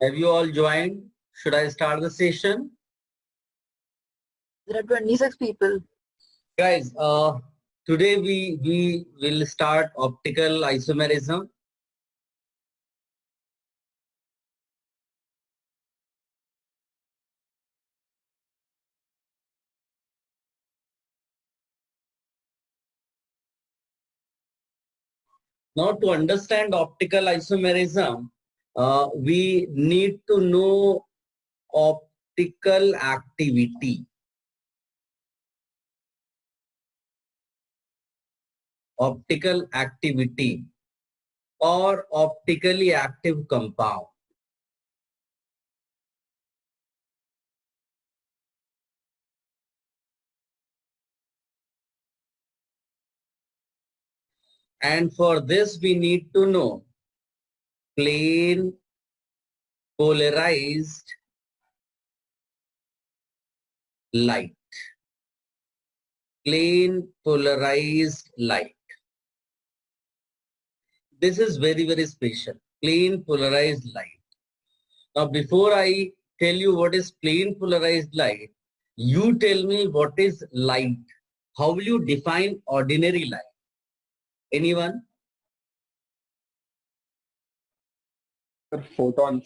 Have you all joined? Should I start the session? There are 26 people. Guys, today we will start optical isomerism. Now, to understand optical isomerism, we need to know optical activity. Optical activity or optically active compound. And for this, we need to know plane polarized light. Plane polarized light. This is very, very special. Plane polarized light. Now, before I tell you what is plane polarized light, you tell me what is light. How will you define ordinary light? Anyone? Photons.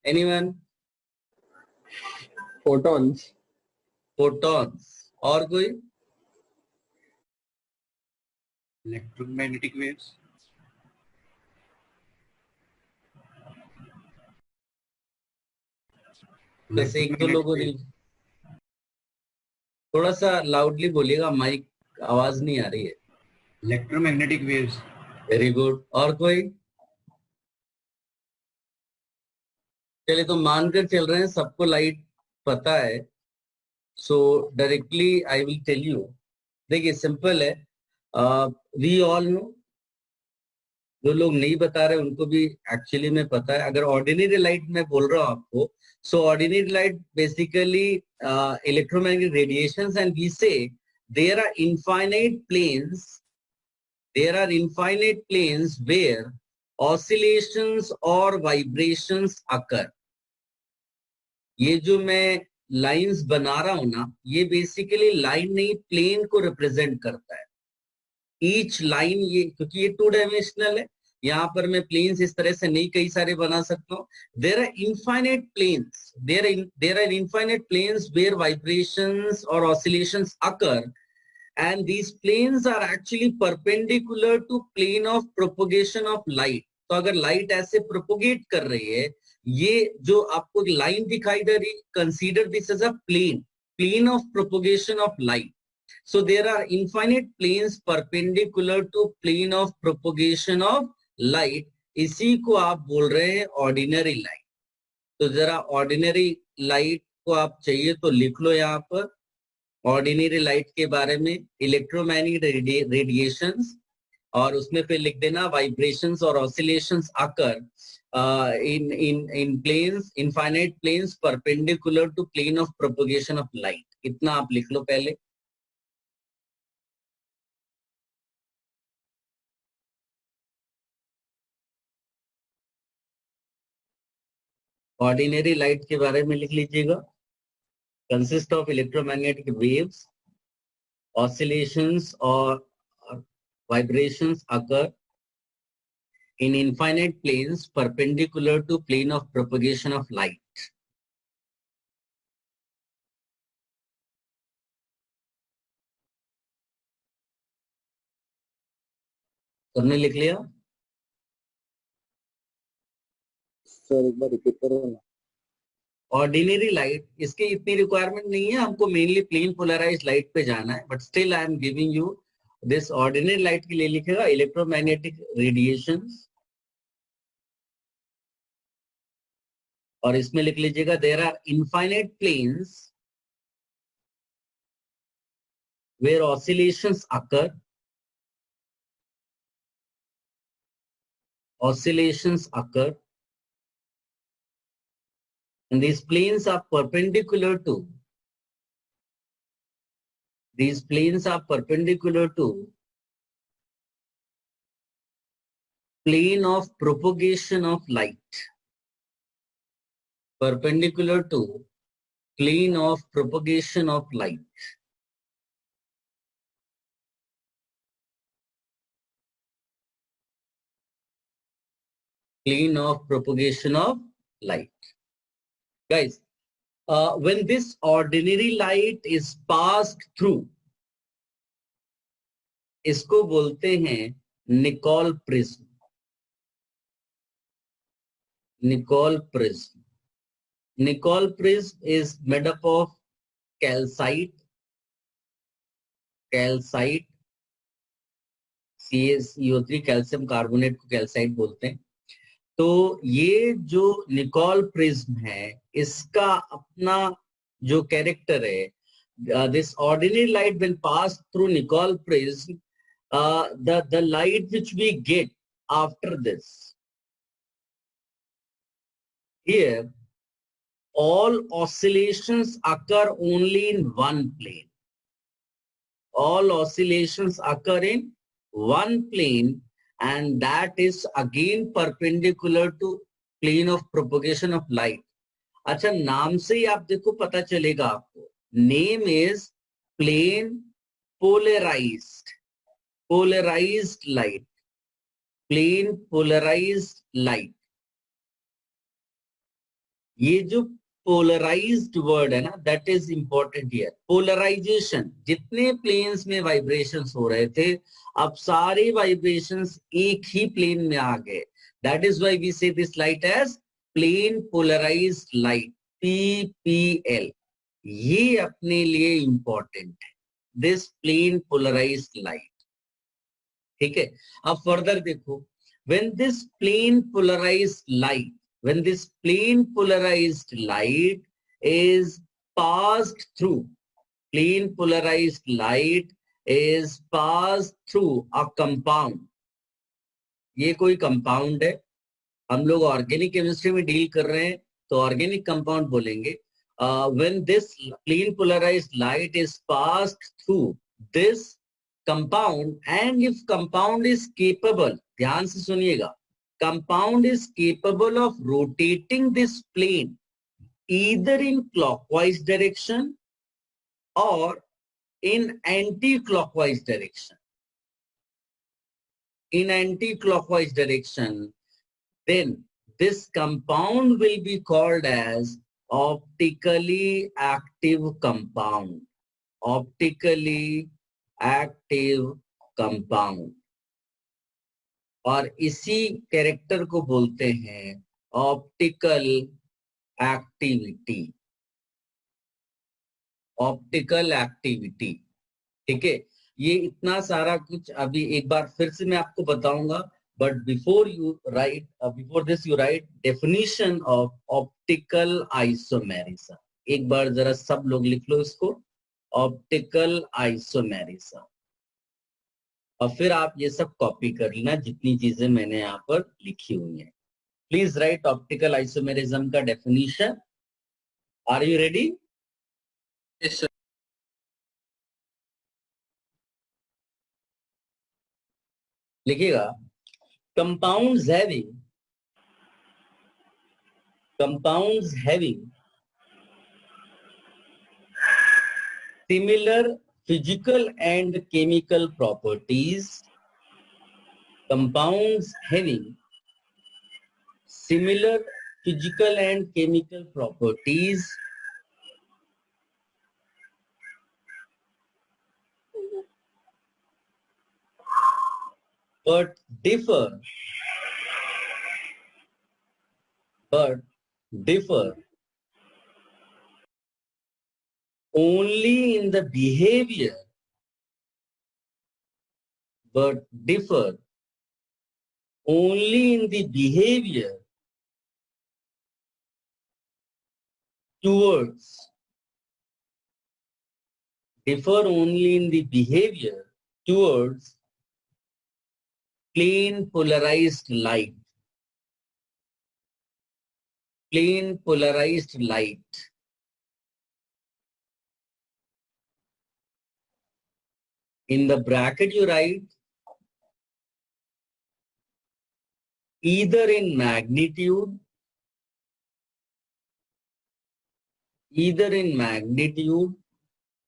Anyone? Photons. Photons. और कोई? Electromagnetic waves. बस एक दो लोगों ने थोड़ा सा loudly बोलिएगा, माइक आवाज नहीं आ रही है. Electromagnetic waves. Very good. और कोई? चलिए, तो मानकर चल रहे हैं सबको लाइट पता है. So directly I will tell you. देखिए, सिंपल है. We all know. जो लोग नहीं बता रहे उनको भी एक्चुअली में पता है. अगर ऑर्डिनरी लाइट मैं बोल रहा हूं आपको, so ordinary light basically electromagnetic radiations, and we say there are infinite planes where oscillations और वाइब्रेशंस अकर. ये जो मैं लाइंस बना रहा हूं ना, ये बेसिकली लाइन नहीं, प्लेन को रिप्रेजेंट करता है. ईच लाइन, ये क्योंकि ये 2 डायमेंशनल है, यहाँ पर मैं प्लेन्स इस तरह से नहीं कई सारे बना सकता हूँ. There are infinite planes, there are infinite planes where vibrations और oscillations occur, and these planes are actually perpendicular to plane of propagation of light. तो अगर लाइट ऐसे प्रोपोगेट कर रही है, ये जो आपको लाइन दिखाई दे रही, consider this as a plane of propagation of light. So there are infinite planes perpendicular to plane of propagation of light. इसी को आप बोल रहे हैं ऑर्डिनरी लाइट. तो जरा ऑर्डिनरी लाइट को आप चाहिए तो लिख लो यहाँ पर. ऑर्डिनरी लाइट के बारे में इलेक्ट्रोमैग्नेटिक रेडिएशंस, और उसमें फिर लिख देना वाइब्रेशंस और oscillations occur in planes, infinite planes perpendicular to plane of propagation of light. इतना आप लिख लो पहले. ऑर्डिनरी लाइट के बारे में लिख लीजिएगा. Consist of electromagnetic waves, oscillations or vibrations occur in infinite planes perpendicular to plane of propagation of light. सबने लिख लिया? सर एक बार रिपीट करो ना. ऑर्डिनरी लाइट, इसके इतनी रिक्वायरमेंट नहीं है, हमको मेनली प्लेन पोलराइज्ड लाइट पे जाना है, but still I am giving you this. Ordinary light के लिए लिखेगा इलेक्ट्रोमैग्नेटिक रेडिएशंस, और इसमें लिख लीजिएगा there are infinite planes where oscillations occur. Oscillations occur, and these planes are perpendicular to plane of propagation of light, perpendicular to plane of propagation of light. Plane of propagation of light. Guys, when this ordinary light is passed through, इसको बोलते हैं Nicol prism. Nicol prism. Nicol prism is made up of calcite, CaCO3 calcium carbonate को calcite बोलते हैं. तो ये जो Nicol prism है, इसका अपना जो कैरेक्टर है, this ordinary light when passed through Nicol prism, the light which we get after this, here all oscillations occur only in one plane. All oscillations occur in one plane, and that is again perpendicular to plane of propagation of light. अच्छा, नाम से ही आप देखो पता चलेगा आपको. Name is plane polarized light. Plane polarized light. ये जो polarized word है ना, that is important here. Polarization, जितने planes में vibrations हो रहे थे, अब सारे vibrations एक ही plane में आ गए. That is why we say this light as plane polarized light, PPL. ये अपने लिए important है, this plane polarized light. ठीक है. अब further देखो, when this plane polarized light is passed through a compound. ये कोई कंपाउंड है, हम लोग ऑर्गेनिक केमिस्ट्री में डील कर रहे हैं तो ऑर्गेनिक कंपाउंड बोलेंगे. When this plane polarized light is passed through this compound, and if compound is capable, ध्यान से सुनिएगा, compound is capable of rotating this plane either in clockwise direction or in anti-clockwise direction. In anti-clockwise direction, then this compound will be called as optically active compound. Optically active compound. और इसी character को बोलते हैं optical activity. Optical activity. ठीक है. ये इतना सारा कुछ अभी एक बार फिर से मैं आपको बताऊंगा, but before this you right definition of optical isomerism. एक बार जरा सब लोग लिख लो इसको, ऑप्टिकल आइसोमेरिज्म. और फिर आप ये सब कॉपी कर लेना जितनी चीजें मैंने यहाँ पर लिखी हुई हैं. प्लीज राइट ऑप्टिकल आइसोमेरिज्म का definition. Are you ready? Yes, sir. लिखिएगा, compounds having similar physical and chemical properties. Compounds having similar physical and chemical properties but differ only in the behavior, towards plane polarized light. Plane polarized light. In the bracket you write either in magnitude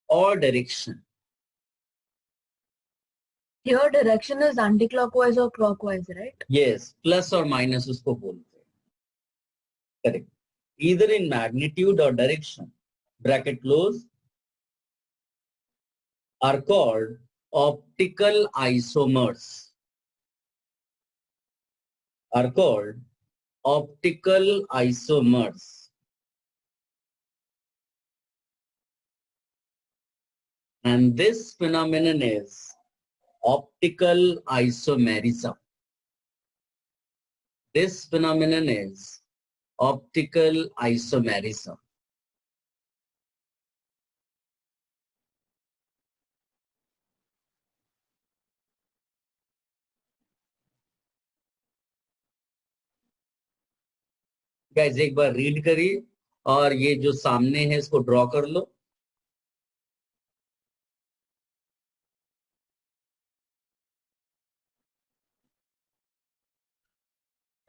or direction. Here direction is anti-clockwise or clockwise, right? Yes, plus or minus उसको बोलते हैं. Correct. Either in magnitude or direction, bracket close, are called optical isomers. Are called optical isomers. And this phenomenon is optical isomerism. This phenomenon is optical isomerism. Guys एक बार read करिए और ये जो सामने है इसको ड्रॉ कर लो.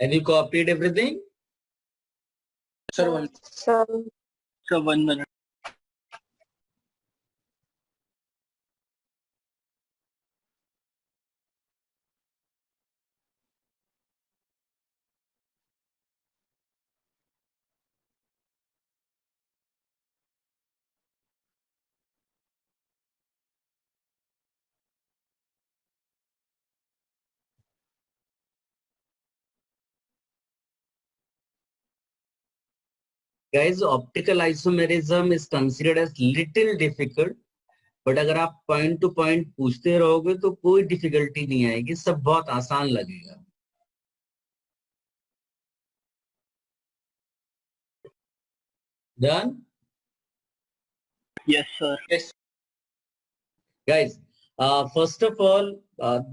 Have you copied everything? Sir, one. So, Sir, 1 minute. Guys, optical isomerism is considered as little difficult, but अगर आप पॉइंट टू पॉइंट पूछते रहोगे तो कोई डिफिकल्टी नहीं आएगी, सब बहुत आसान लगेगा. Done? Yes, sir. Yes. Guys, first of all,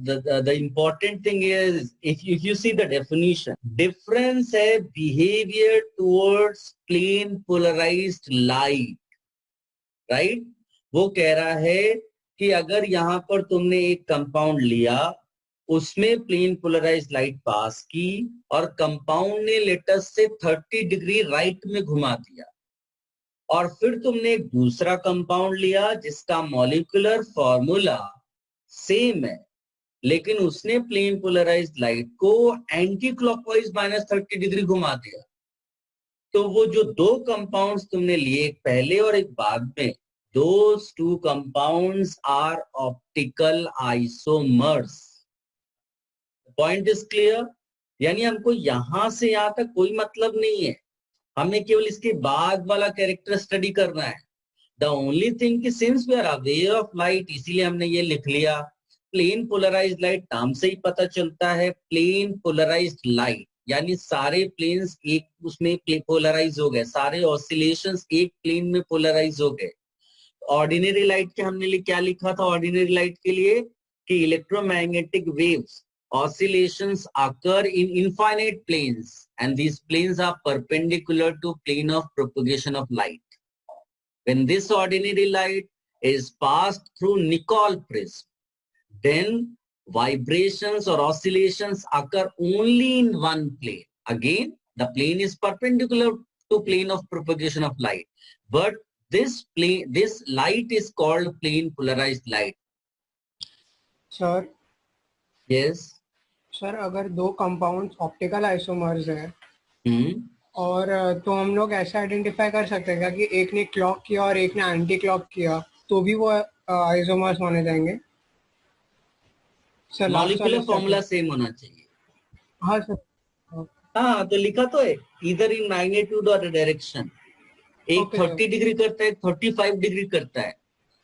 the important thing is if you see the definition, difference है behavior towards plane polarized light, right? वो कह रहा है कि अगर यहाँ पर तुमने एक कंपाउंड लिया, उसमें प्लेन पोलराइज्ड लाइट पास की और कंपाउंड ने लेटस से 30 डिग्री राइट में घुमा दिया, और फिर तुमने एक दूसरा कंपाउंड लिया जिसका मॉलिक्यूलर फॉर्मूला सेम है, लेकिन उसने प्लेन पोलराइज्ड लाइट को एंटी क्लॉकवाइज -30 डिग्री घुमा दिया, तो वो जो दो कंपाउंड्स तुमने लिए, एक पहले और एक बाद में, those two compounds are optical isomers. The point is clear? यानी हमको यहां से यहां तक कोई मतलब नहीं है, हमें केवल इसके बाद वाला कैरेक्टर स्टडी करना है. द ओनली थिंग कि since we are aware of light, इसीलिए हमने ये लिख लिया. प्लेन पोलराइज्ड लाइट नाम से ही पता चलता है, प्लेन पोलराइज्ड लाइट यानी सारे प्लेन्स एक उसमें पोलराइज हो गए, सारे ऑसिलेशंस एक प्लेन में पोलराइज हो गए. ऑर्डिनरी लाइट के हमने क्या लिखा था ऑर्डिनरी लाइट के लिए कि electromagnetic waves oscillations occur in infinite planes and these planes are perpendicular to plane of propagation of light. When this ordinary light is passed through Nicol prism, then vibrations or oscillations occur only in one plane. Again, the plane is perpendicular to plane of propagation of light, but this light is called plane polarized light. Sir Yes. Sir अगर दो compounds optical isomers हैं Hmm. और तो हम लोग ऐसा identify कर सकते हैं क्या कि एक ने क्लॉक किया और एक ने एंटी क्लॉक किया तो भी वो आइसोमर्स माने जाएंगे? सर मॉलिक्यूलर फॉर्मूला सेम होना चाहिए. हाँ सर. हाँ, तो लिखा तो है इधर इन मैग्नीट्यूड और डायरेक्शन. एक Okay. 30 डिग्री करता है, 35 डिग्री करता है,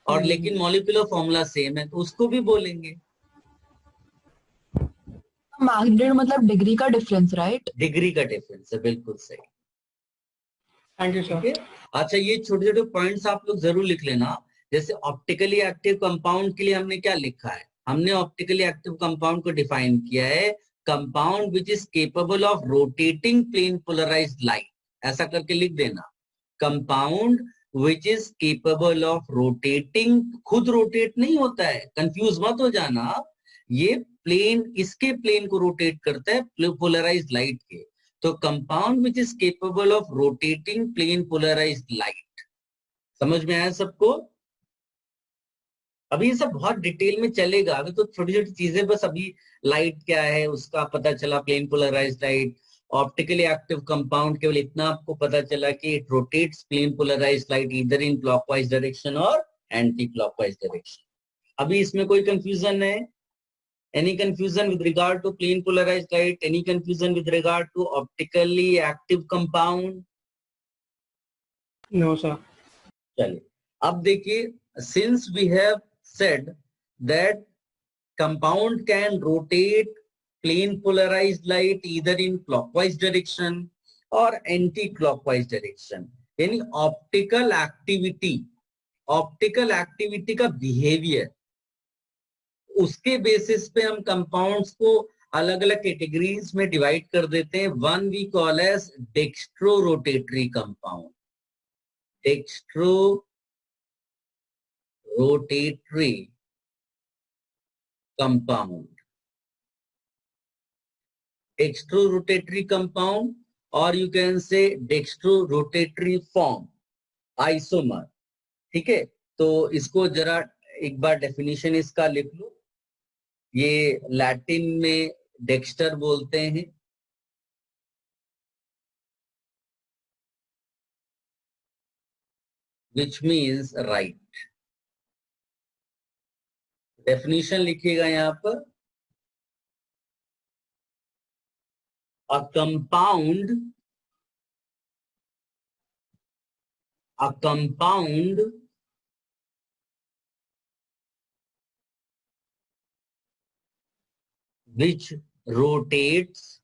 और लेकिन मॉलिक्यूलर फॉर्मूला सेम है, तो उसको भी बोलेंगे. मैग्नीट्यूड मतलब डिग्री का डिफरेंस, राइट? डिग्री का डिफरेंस है, बिल्कुल सही. Thank you sir. अच्छा, ये छोटे छोटे पॉइंट्स आप लोग जरूर लिख लेना. जैसे ऑप्टिकली एक्टिव कंपाउंड के लिए हमने क्या लिखा है, हमने ऑप्टिकली एक्टिव कंपाउंड को डिफाइन किया है compound which is capable of rotating plane polarised light. ऐसा करके लिख देना, compound which is capable of rotating. खुद रोटेट नहीं होता है, कंफ्यूज मत हो जाना. ये प्लेन इसके प्लेन को रोटेट करता है पोलराइज्ड लाइट के। तो compound which is capable of rotating plane polarised light. समझ में आया सबको? अभी ये सब बहुत डिटेल में चलेगा, अभी तो छोटी छोटी चीजें बस, अभी लाइट क्या है उसका पता चला, plane polarised light. Optically active compound केवल इतना आपको पता चला कि it rotates plane polarised light either in clockwise direction और एंटी क्लॉकवाइज डायरेक्शन। अभी इसमें कोई कंफ्यूजन है? Any confusion with regard to plane polarized light? Any confusion with regard to optically active compound? No, sir. चलिए अब देखिए, since we have said that compound can rotate plane polarized light either in clockwise direction or anti-clockwise direction, यानी optical activity का behaviour, उसके basis पे हम compounds को अलग अलग कैटेगरीज में डिवाइड कर देते हैं। One we call as dextro rotatory compound. Dextro rotatory compound, dextro rotatory compound, और you can say dextro rotatory form, isomer. ठीक है, तो इसको जरा एक बार डेफिनेशन इसका लिख लो। ये लैटिन में डेक्स्टर बोलते हैं, विच मीन्स राइट। डेफिनेशन लिखिएगा यहां पर, a compound which rotates,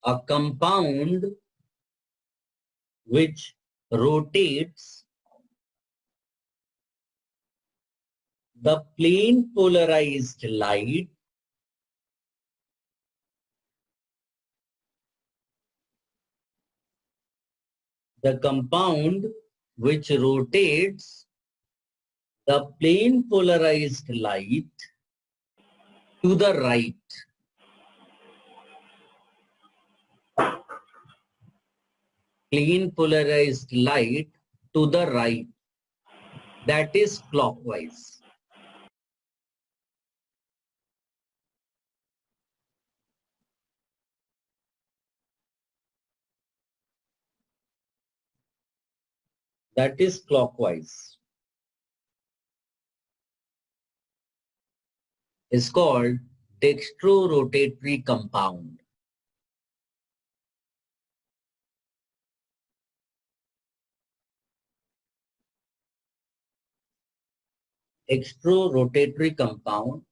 a compound which rotates the plane polarized light the compound which rotates the plane polarized light to the right. Plane polarized light to the right, that is clockwise. That is clockwise. Is called dextrorotatory compound. Dextrorotatory compound,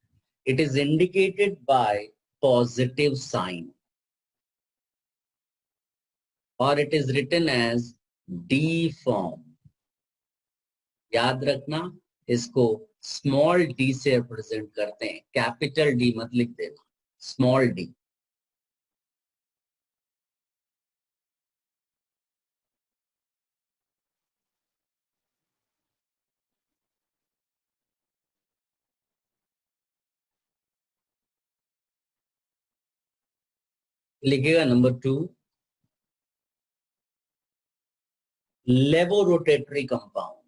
it is indicated by positive sign, or it is written as D form. याद रखना, इसको small D से represent करते हैं, capital D मत लिख देना, small D. लिखिएगा नंबर 2, लेवोरोटेटरी कंपाउंड।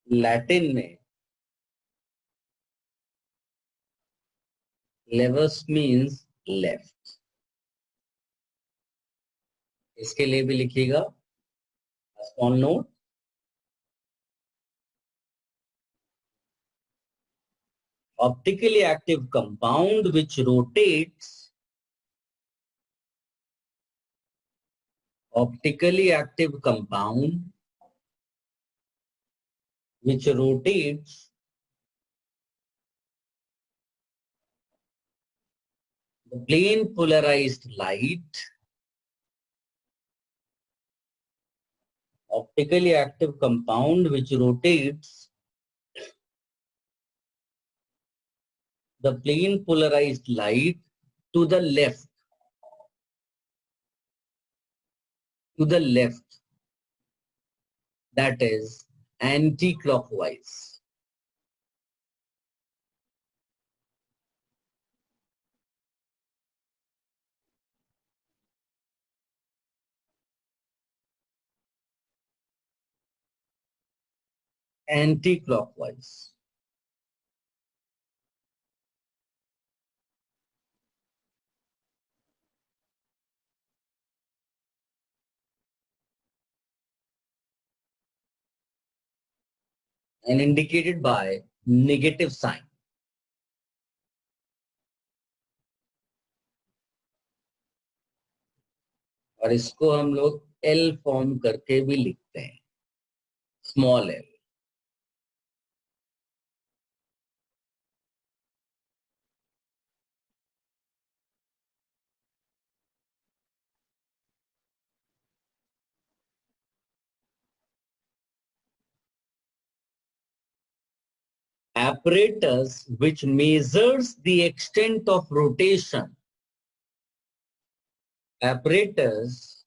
लैटिन में लेवस मीन्स लेफ्ट, इसके लिए भी लिखिएगा small note. Optically active compound which rotates, optically active compound which rotates the plane polarized light, optically active compound which rotates the plane polarized light to the left. To the left. That is anti-clockwise. Anti-clockwise. And indicated by negative sign. और इसको हम लोग L form करके भी लिखते हैं, small l. Apparatus which measures the extent of rotation. Apparatus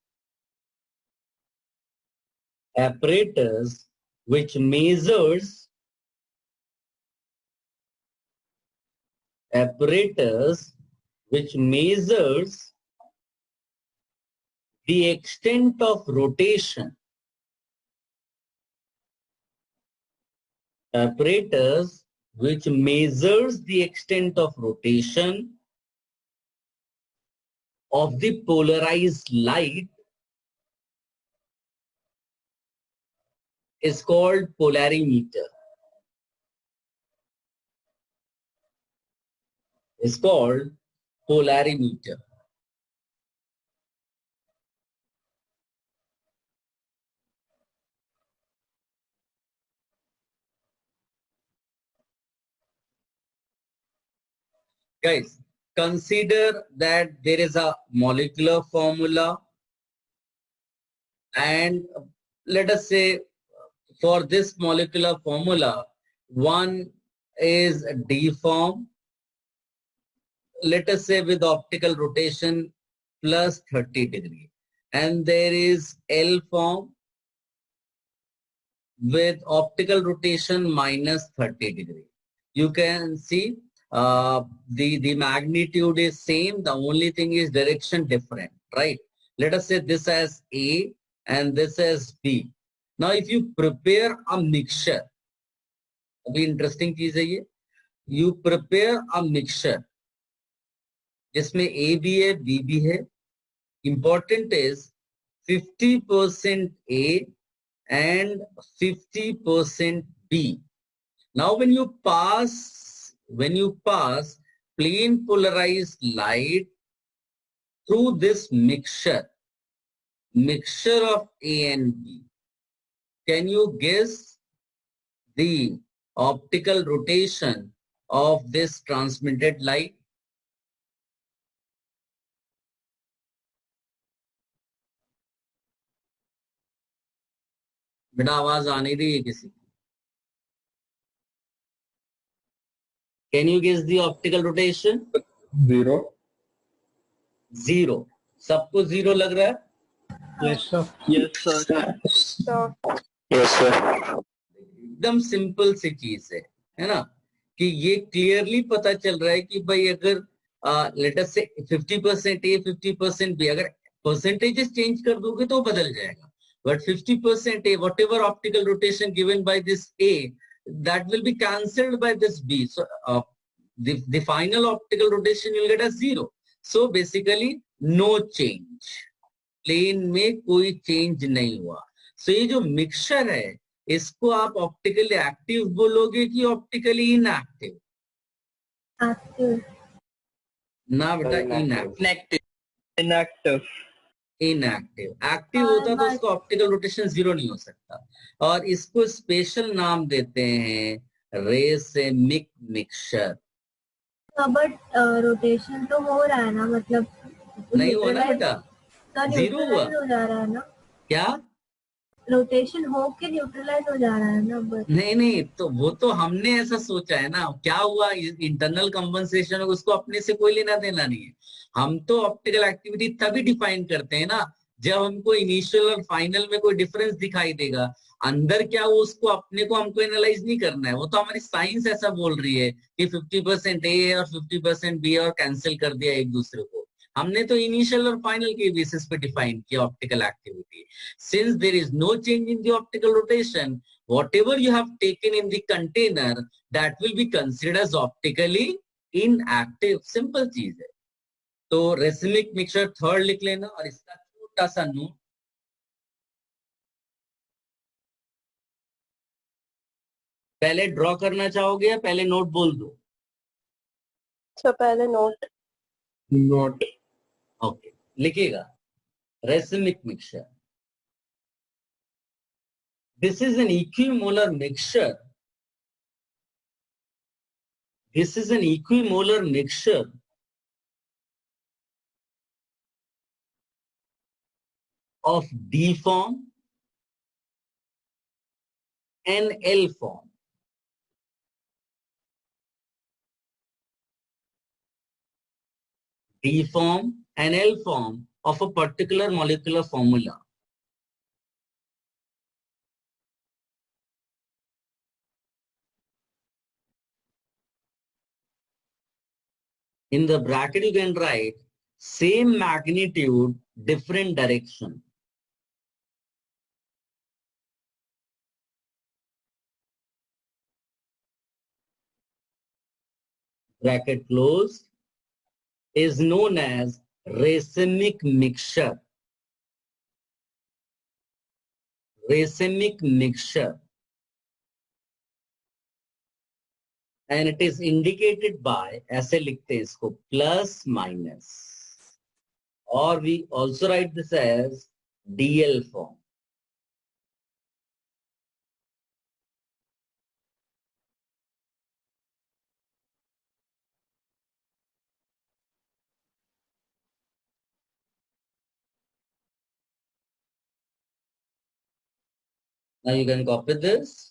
which measures the extent of rotation. Apparatus which measures the extent of rotation of the polarized light is called polarimeter. Is called polarimeter. Guys, consider that there is a molecular formula, and let us say for this molecular formula, one is D form, let us say with optical rotation plus 30 degree, and there is L form with optical rotation minus 30 degree. You can see the magnitude is same, the only thing is direction different, right? Let us say this as A and this as B. Now if you prepare a mixture, अभी interesting चीज है ये, you prepare a mixture जिसमें A भी है B भी है, important is 50% A and 50% B. Now when you pass plane polarized light through this mixture of A and B, can you guess the optical rotation of this transmitted light? बेटा आवाज आ नहीं रही है किसी की? Can you guess the optical rotation? 0. 0. सबको 0 लग रहा है? Yes, sir. Yes, sir. Yes, sir. एकदम सिंपल सी चीज है ना, कि ये क्लियरली पता चल रहा है कि भाई अगर लेट अस से 50% A 50% B, अगर परसेंटेजेस चेंज कर दोगे तो बदल जाएगा, but 50% A, whatever optical rotation given by this A, that will be cancelled by this B. So the final optical rotation you'll get as 0. So basically no change. Plane में कोई change नहीं हुआ. सो ये जो मिक्सचर है इसको आप optically active बोलोगे कि ऑप्टिकली इनएक्टिव? Active. ना बेटा, इनएक्टिव. Inactive. इनएक्टिव. एक्टिव होता तो उसका ऑप्टिकल रोटेशन 0 नहीं हो सकता. और इसको स्पेशल नाम देते हैं रेसेमिक मिक्सचर. बट रोटेशन तो हो रहा है ना, मतलब नहीं हुआ ना बेटा, 0 हुआ. हो जा रहा है ना. क्या रोटेशन होके न्यूट्रलाइज हो जा रहा है ना बस। नहीं नहीं, तो वो तो हमने ऐसा सोचा है ना, क्या हुआ इंटरनल कंपनसेशन, उसको अपने से कोई लेना देना नहीं है। हम तो ऑप्टिकल एक्टिविटी तभी डिफाइन करते हैं ना जब हमको इनिशियल और फाइनल में कोई डिफरेंस दिखाई देगा। अंदर क्या वो उसको अपने को हमको एनालाइज नहीं करना है, वो तो हमारी साइंस ऐसा बोल रही है कि 50% ए है और 50% बी और कैंसिल कर दिया एक दूसरे को। हमने तो इनिशियल और फाइनल के बेसिस पे डिफाइन किया optical activity. Since there is no change in the optical rotation, whatever you have taken in the container, that will be considered as optically inactive। Simple चीज है। तो रेसिमिक मिक्सचर थर्ड लिख लेना और इसका छोटा सा नोट। पहले ड्रॉ करना चाहोगे या पहले नोट बोल दो? सर पहले नोट। नोट। ओके, लिखिएगा racemic mixture. This is an equimolar mixture. This is an equimolar mixture of D form and L form. D form and L form of a particular molecular formula. In the bracket you can write same magnitude, different direction. Bracket closed is known as racemic mixture. Racemic mixture. And it is indicated by, ऐसे लिखते हैं इसको, plus minus. Or we also write this as DL form. Now you can copy this.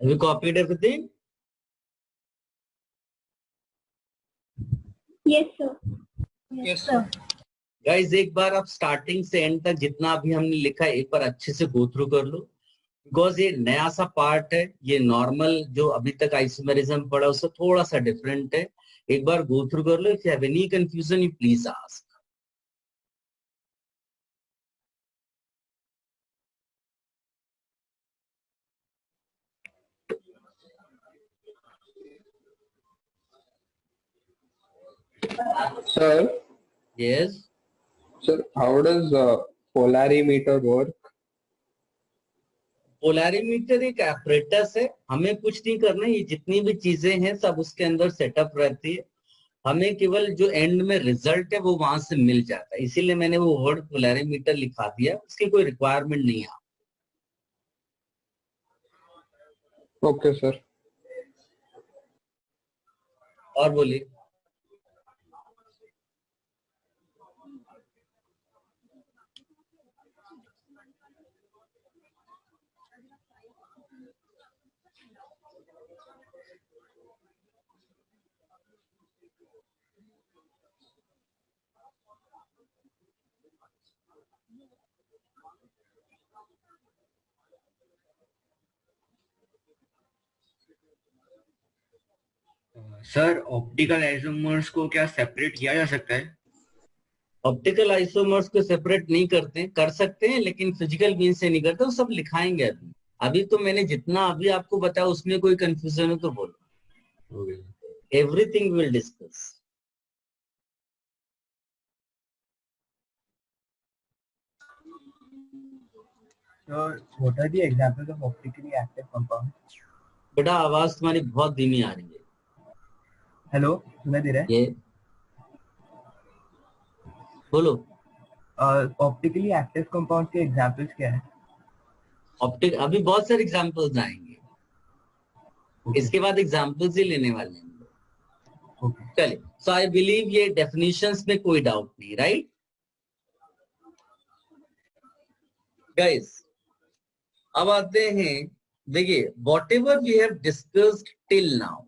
Have you copied everything? Yes, sir. Yes, sir. Guys एक बार आप starting से and तक जितना भी हमने लिखा है एक बार अच्छे से गो थ्रू कर लो, बिकॉज ये नया सा पार्ट है। ये नॉर्मल जो अभी तक आइसोमेरिज्म पढ़ा उससे थोड़ा सा डिफरेंट है। एक बार गो थ्रू कर लो। If you have any confusion you please ask. Sir, Yes. sir, how does polarimeter work? Polarimeter एक apparatus है, हमें कुछ नहीं करना, ये जितनी भी चीजें हैं सब उसके अंदर सेटअप रहती है, हमें केवल जो एंड में रिजल्ट है वो वहां से मिल जाता है, इसीलिए मैंने वो वर्ड पोलैरिमीटर लिखा दिया, उसकी कोई रिक्वायरमेंट नहीं है। Okay, sir. और बोलिए। सर ऑप्टिकल आइसोमर्स को क्या सेपरेट किया जा सकता है? ऑप्टिकल आइसोमर्स को सेपरेट नहीं करते, कर सकते हैं लेकिन फिजिकल मीन से नहीं करते, वो सब लिखाएंगे अभी। अभी तो मैंने जितना अभी आपको बताया उसमें कोई कंफ्यूजन हो तो बोलो, everything will discuss. Sir, what are the examples of optically active compounds? बेटा आवाज तुम्हारी बहुत धीमी आ रही है। हेलो, सुनाई दे रहा है? ये बोलो। ऑप्टिकली एक्टिव कंपाउंड के एग्जांपल्स क्या है? ऑप्टिक अभी बहुत सारे एग्जांपल्स आएंगे, इसके बाद एग्जांपल्स ही लेने वाले हैं। चलिए, सो आई बिलीव ये डेफिनेशंस में कोई डाउट नहीं, राइट गाइस? अब आते हैं, देखिए whatever we have discussed till now,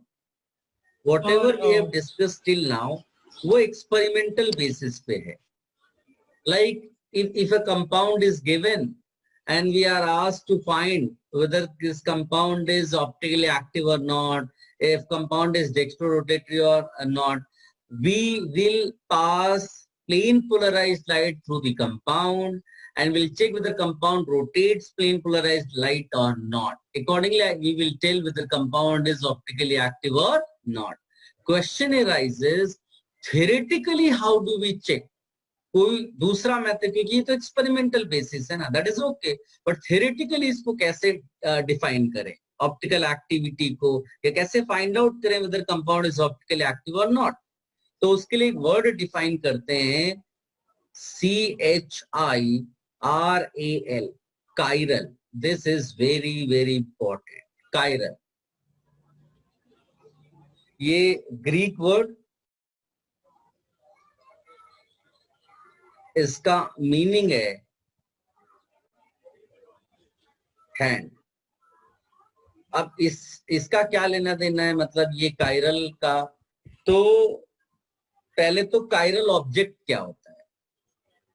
whatever we have discussed till now, वो experimental basis पे है। Like if a compound is given and we are asked to find whether this compound is optically active or not, if compound is dextrorotatory or not, we will pass plane polarized light through the compound and we'll check whether compound rotates plane polarized light or not. Accordingly, we will tell whether compound is optically active or not. Question arises, theoretically how do we check? कोई दूसरा method, क्योंकि ये तो experimental basis है ना, that is okay, but theoretically इसको कैसे define करें ऑप्टिकल एक्टिविटी को, या कैसे फाइंड आउट करें whether compound is optically active और नॉट? तो उसके लिए एक वर्ड डिफाइन करते हैं, CHIRAL, chiral. This is very very important, chiral. ये ग्रीक वर्ड, इसका मीनिंग है हैंड। अब इसका क्या लेना देना है, मतलब ये काइरल का, तो पहले तो काइरल ऑब्जेक्ट क्या होता है,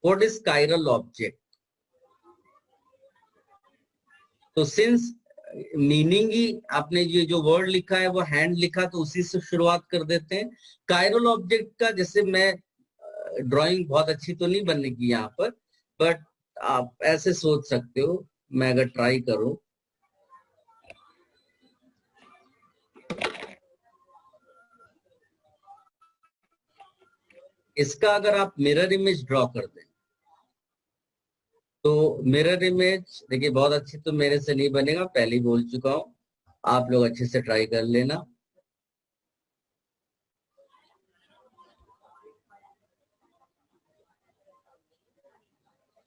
व्हाट इज काइरल ऑब्जेक्ट? तो सिंस मीनिंग ही आपने ये जो वर्ड लिखा है वो हैंड लिखा, तो उसी से शुरुआत कर देते हैं। काइरल ऑब्जेक्ट का, जैसे मैं ड्राइंग बहुत अच्छी तो नहीं बनेगी यहाँ पर, बट आप ऐसे सोच सकते हो, मैं अगर ट्राई करूं, इसका अगर आप मिरर इमेज ड्रॉ कर दें, तो मिरर इमेज देखिए बहुत अच्छी तो मेरे से नहीं बनेगा, पहले ही बोल चुका हूं, आप लोग अच्छे से ट्राई कर लेना।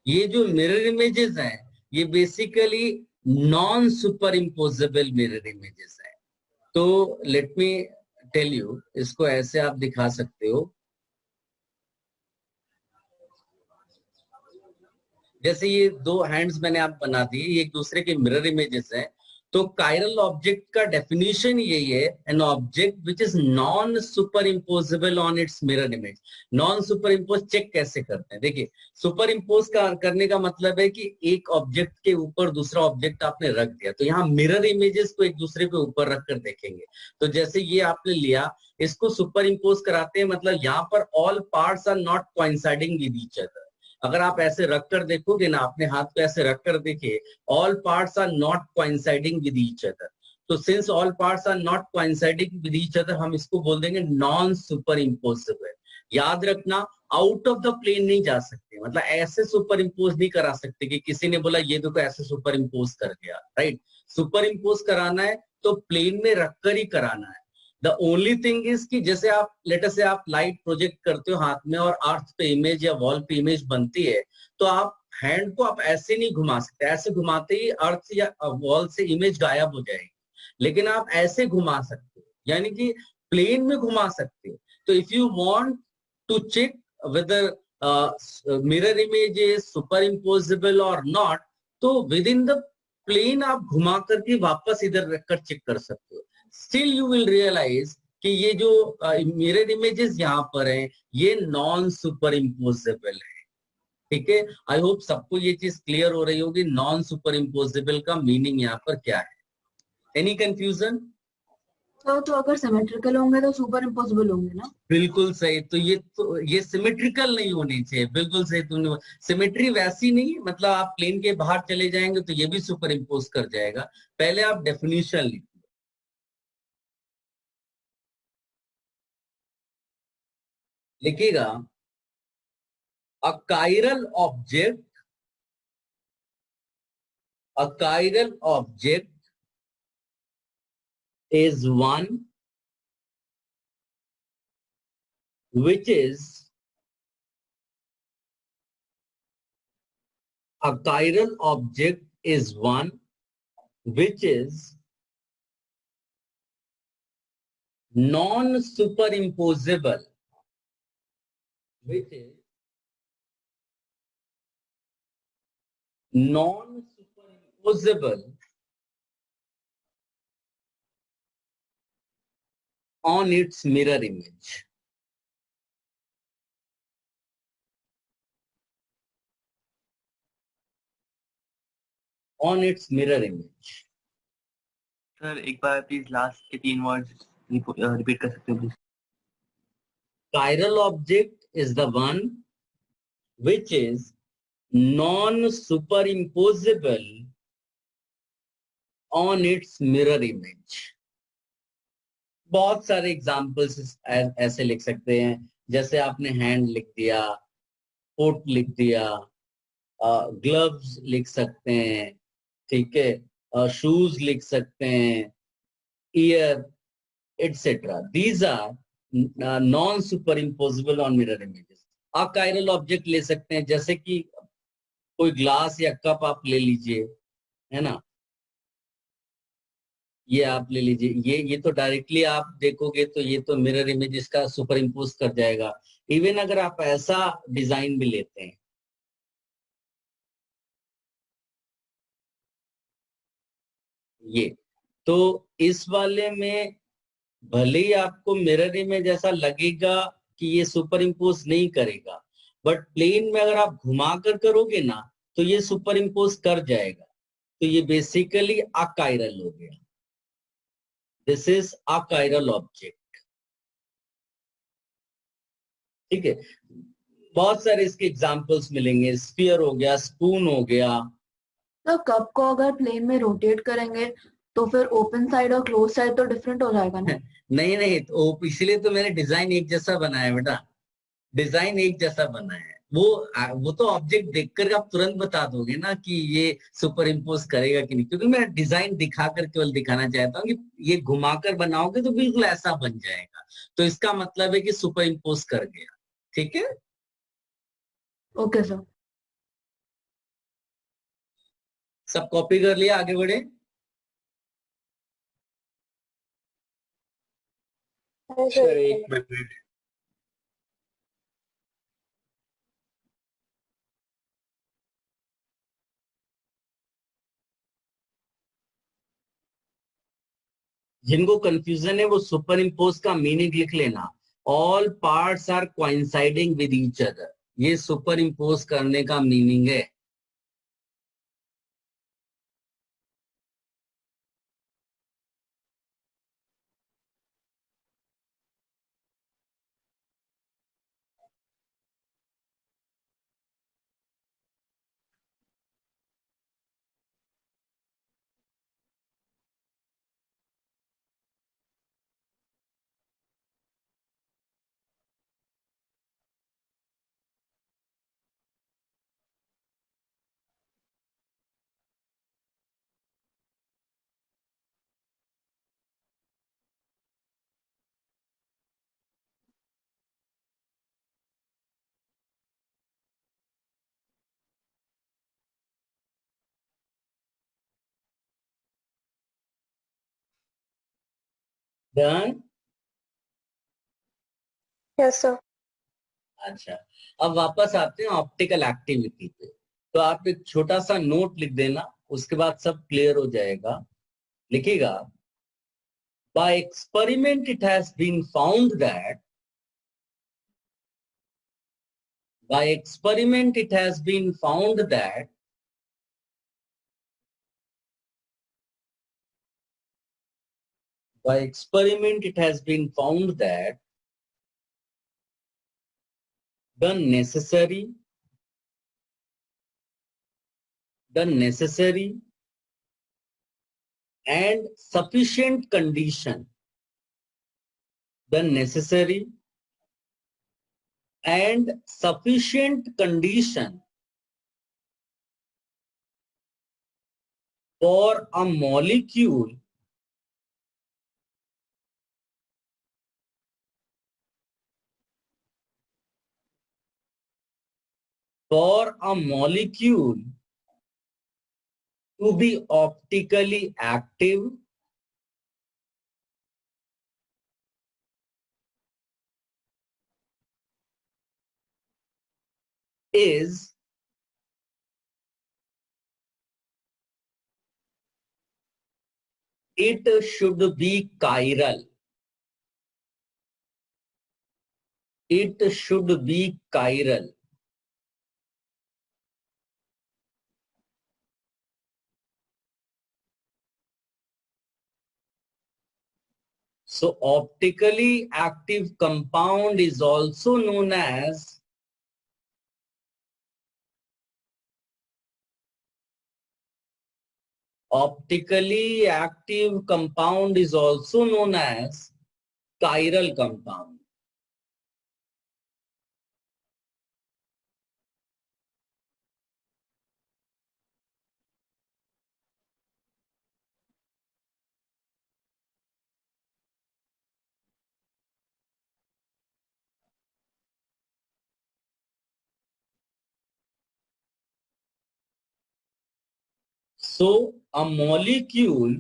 ये जो मिरर इमेजेस हैं ये basically non super imposable mirror images हैं। तो लेट मी टेल यू, इसको ऐसे आप दिखा सकते हो, जैसे ये दो हैंड्स मैंने आप बना दिए, ये एक दूसरे के मिरर इमेजेस हैं। तो काइरल ऑब्जेक्ट का डेफिनेशन यही है, an object which is non superimposable on its mirror image. Non superimpose check कैसे करते हैं, देखिए सुपर इम्पोज करने का मतलब है कि एक ऑब्जेक्ट के ऊपर दूसरा ऑब्जेक्ट आपने रख दिया, तो यहाँ मिरर इमेजेस को एक दूसरे के ऊपर रखकर देखेंगे। तो जैसे ये आपने लिया, इसको सुपर इम्पोज कराते हैं, मतलब यहाँ पर all parts are not coinciding with each other. अगर आप ऐसे रखकर देखोगे ना, अपने हाथ को ऐसे रखकर देखिए, all parts are not coinciding with each other. तो since all parts are not coinciding with each other, हम इसको बोल देंगे नॉन सुपर इम्पोजेबल। याद रखना, आउट ऑफ द प्लेन नहीं जा सकते, मतलब ऐसे सुपर इम्पोज नहीं करा सकते कि किसी ने बोला ये देखो ऐसे सुपर इम्पोज कर दिया, राइट। सुपर इम्पोज कराना है तो प्लेन में रखकर ही कराना है। द ओनली थिंग इज कि जैसे आप लेटर से आप लाइट प्रोजेक्ट करते हो हाथ में और अर्थ पे इमेज या वॉल पे इमेज बनती है, तो आप हैंड को आप ऐसे नहीं घुमा सकते, ऐसे घुमाते ही अर्थ या वॉल से इमेज गायब हो जाएगी। लेकिन आप ऐसे घुमा सकते हो, यानी कि प्लेन में घुमा सकते हो। तो if you want to check whether mirror image is superimposable और नॉट, तो विद इन द प्लेन आप घुमा करके वापस इधर रखकर चेक कर सकते हो। स्टिल यू विल रियलाइज कि ये जो मिरर इमेजेस यहाँ पर हैं ये नॉन सुपर इम्पोजेबल है। ठीक है, आई होप सबको ये चीज क्लियर हो रही होगी नॉन सुपर इम्पोजेबल का मीनिंग यहाँ पर क्या है। Any confusion? तो अगर सिमेट्रिकल होंगे तो सुपर इम्पॉसिबल होंगे ना? बिल्कुल सही। तो ये सिमेट्रिकल नहीं होनी चाहिए, बिल्कुल सही तुमने। सिमेट्री वैसी नहीं, मतलब आप प्लेन के बाहर चले जाएंगे तो ये भी सुपर इम्पोज कर जाएगा। पहले आप डेफिनेशन लिखिए। लिखिएगा, a chiral object is one which is a chiral object is one which is non-superimposable, which is non-superimposable on its mirror image. On its mirror image. Sir एक बार प्लीज लास्ट के 3 words repeat कर सकते हो please? Chiral object is the one which is non-superimposable on its mirror image. बहुत सारे examples ऐसे लिख सकते हैं, जैसे आपने हैंड लिख दिया, फुट लिख दिया, ग्लव्स लिख सकते हैं, ठीक है, शूज लिख सकते हैं, ear etcetera. These are non superimposable on mirror images. आप काइरल ऑब्जेक्ट ले सकते हैं, जैसे कि कोई ग्लास या कप आप ले लीजिए, है ना, ये आप ले लीजिए, ये तो डायरेक्टली आप देखोगे तो ये तो मिरर इमेज इसका सुपर इम्पोज कर जाएगा। इवन अगर आप ऐसा डिजाइन भी लेते हैं, ये तो इस वाले में भले ही आपको मिरर इमेज ऐसा लगेगा कि ये सुपर इम्पोज नहीं करेगा, बट प्लेन में अगर आप घुमा कर करोगे ना तो ये सुपर इम्पोज कर जाएगा। तो ये बेसिकली अकाइरल हो गया। This is achiral object. ठीक है, बहुत सारे इसके एग्जांपल्स मिलेंगे। स्फीयर हो गया, स्पून हो गया। तो कप को अगर प्लेन में रोटेट करेंगे तो फिर ओपन साइड और क्लोज साइड तो डिफरेंट हो जाएगा ना? नहीं नहीं, तो इसलिए तो मैंने डिजाइन एक जैसा बनाया बेटा, डिजाइन एक जैसा बनाया है। वो तो ऑब्जेक्ट देखकर आप तुरंत बता दोगे ना कि ये सुपर इम्पोज करेगा कि नहीं, क्योंकि मैं डिजाइन दिखाकर केवल दिखाना चाहता हूँ कि ये घुमाकर बनाओगे तो बिल्कुल ऐसा बन जाएगा, तो इसका मतलब है कि सुपर इम्पोज कर गया। ठीक है, ओके सर। सब कॉपी कर लिया, आगे बढ़े। सर एक मिनट। जिनको कंफ्यूजन है वो सुपर इम्पोज का मीनिंग लिख लेना। All parts are coinciding with each other, ये सुपर इम्पोज करने का मीनिंग है। डन। Yes, sir. अच्छा, अब वापस आते हैं ऑप्टिकल एक्टिविटी पे। तो आप एक छोटा सा नोट लिख देना, उसके बाद सब क्लियर हो जाएगा। लिखिएगा, by experiment it has been found that, by experiment it has been found that by experiment it has been found that the necessary and sufficient condition, the necessary and sufficient condition for a molecule to be optically active is it should be chiral. It should be chiral. So optically active compound is also known as chiral compound. So a molecule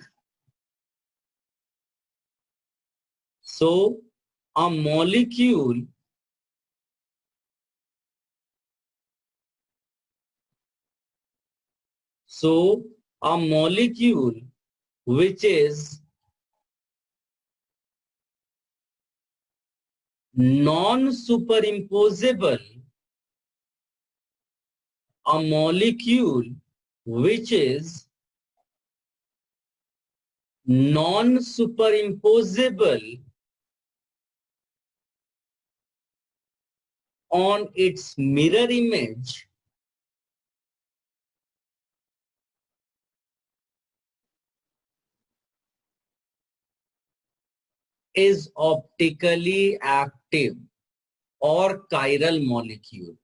which is non-superimposable, a molecule which is non-superimposable on its mirror image is optically active or chiral molecule.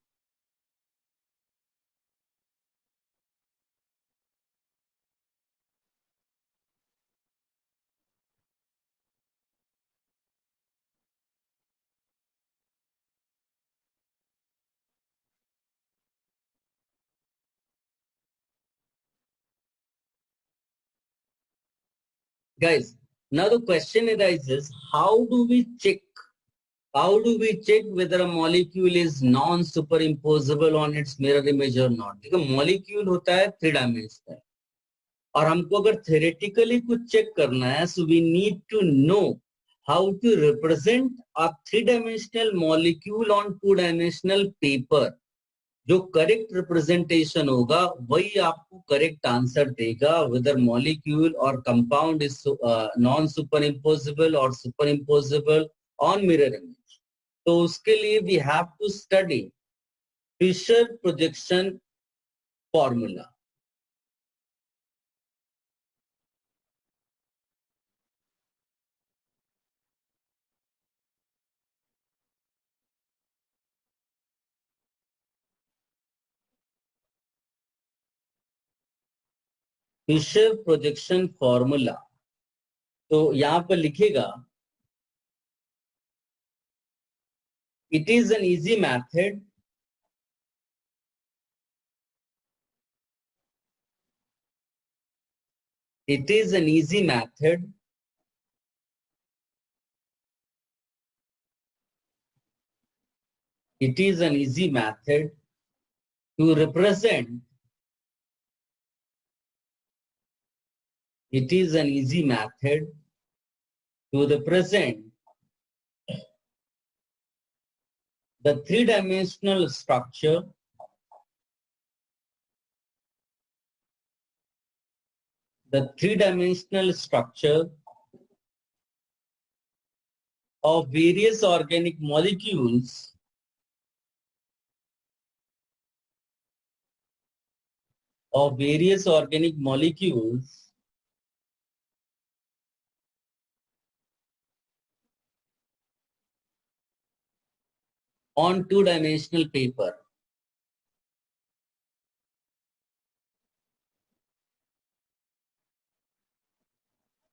Guys, now the question arises, how do we check whether a molecule is non-superimposable on its mirror image or not? देखो, molecule होता है 3 dimensional, और हमको अगर theoretically कुछ check करना है, so we need to know how to represent a 3-dimensional molecule on 2-dimensional paper. जो करेक्ट रिप्रेजेंटेशन होगा वही आपको करेक्ट आंसर देगा, whether molecule or compound is non superimposable or superimposable on mirror image. तो उसके लिए we have to study Fisher projection formula. Fisher projection formula, तो यहां पर लिखेगा, it is an easy method It is an easy method to represent. It is an easy method to represent the three-dimensional structure of various organic molecules on two-dimensional paper.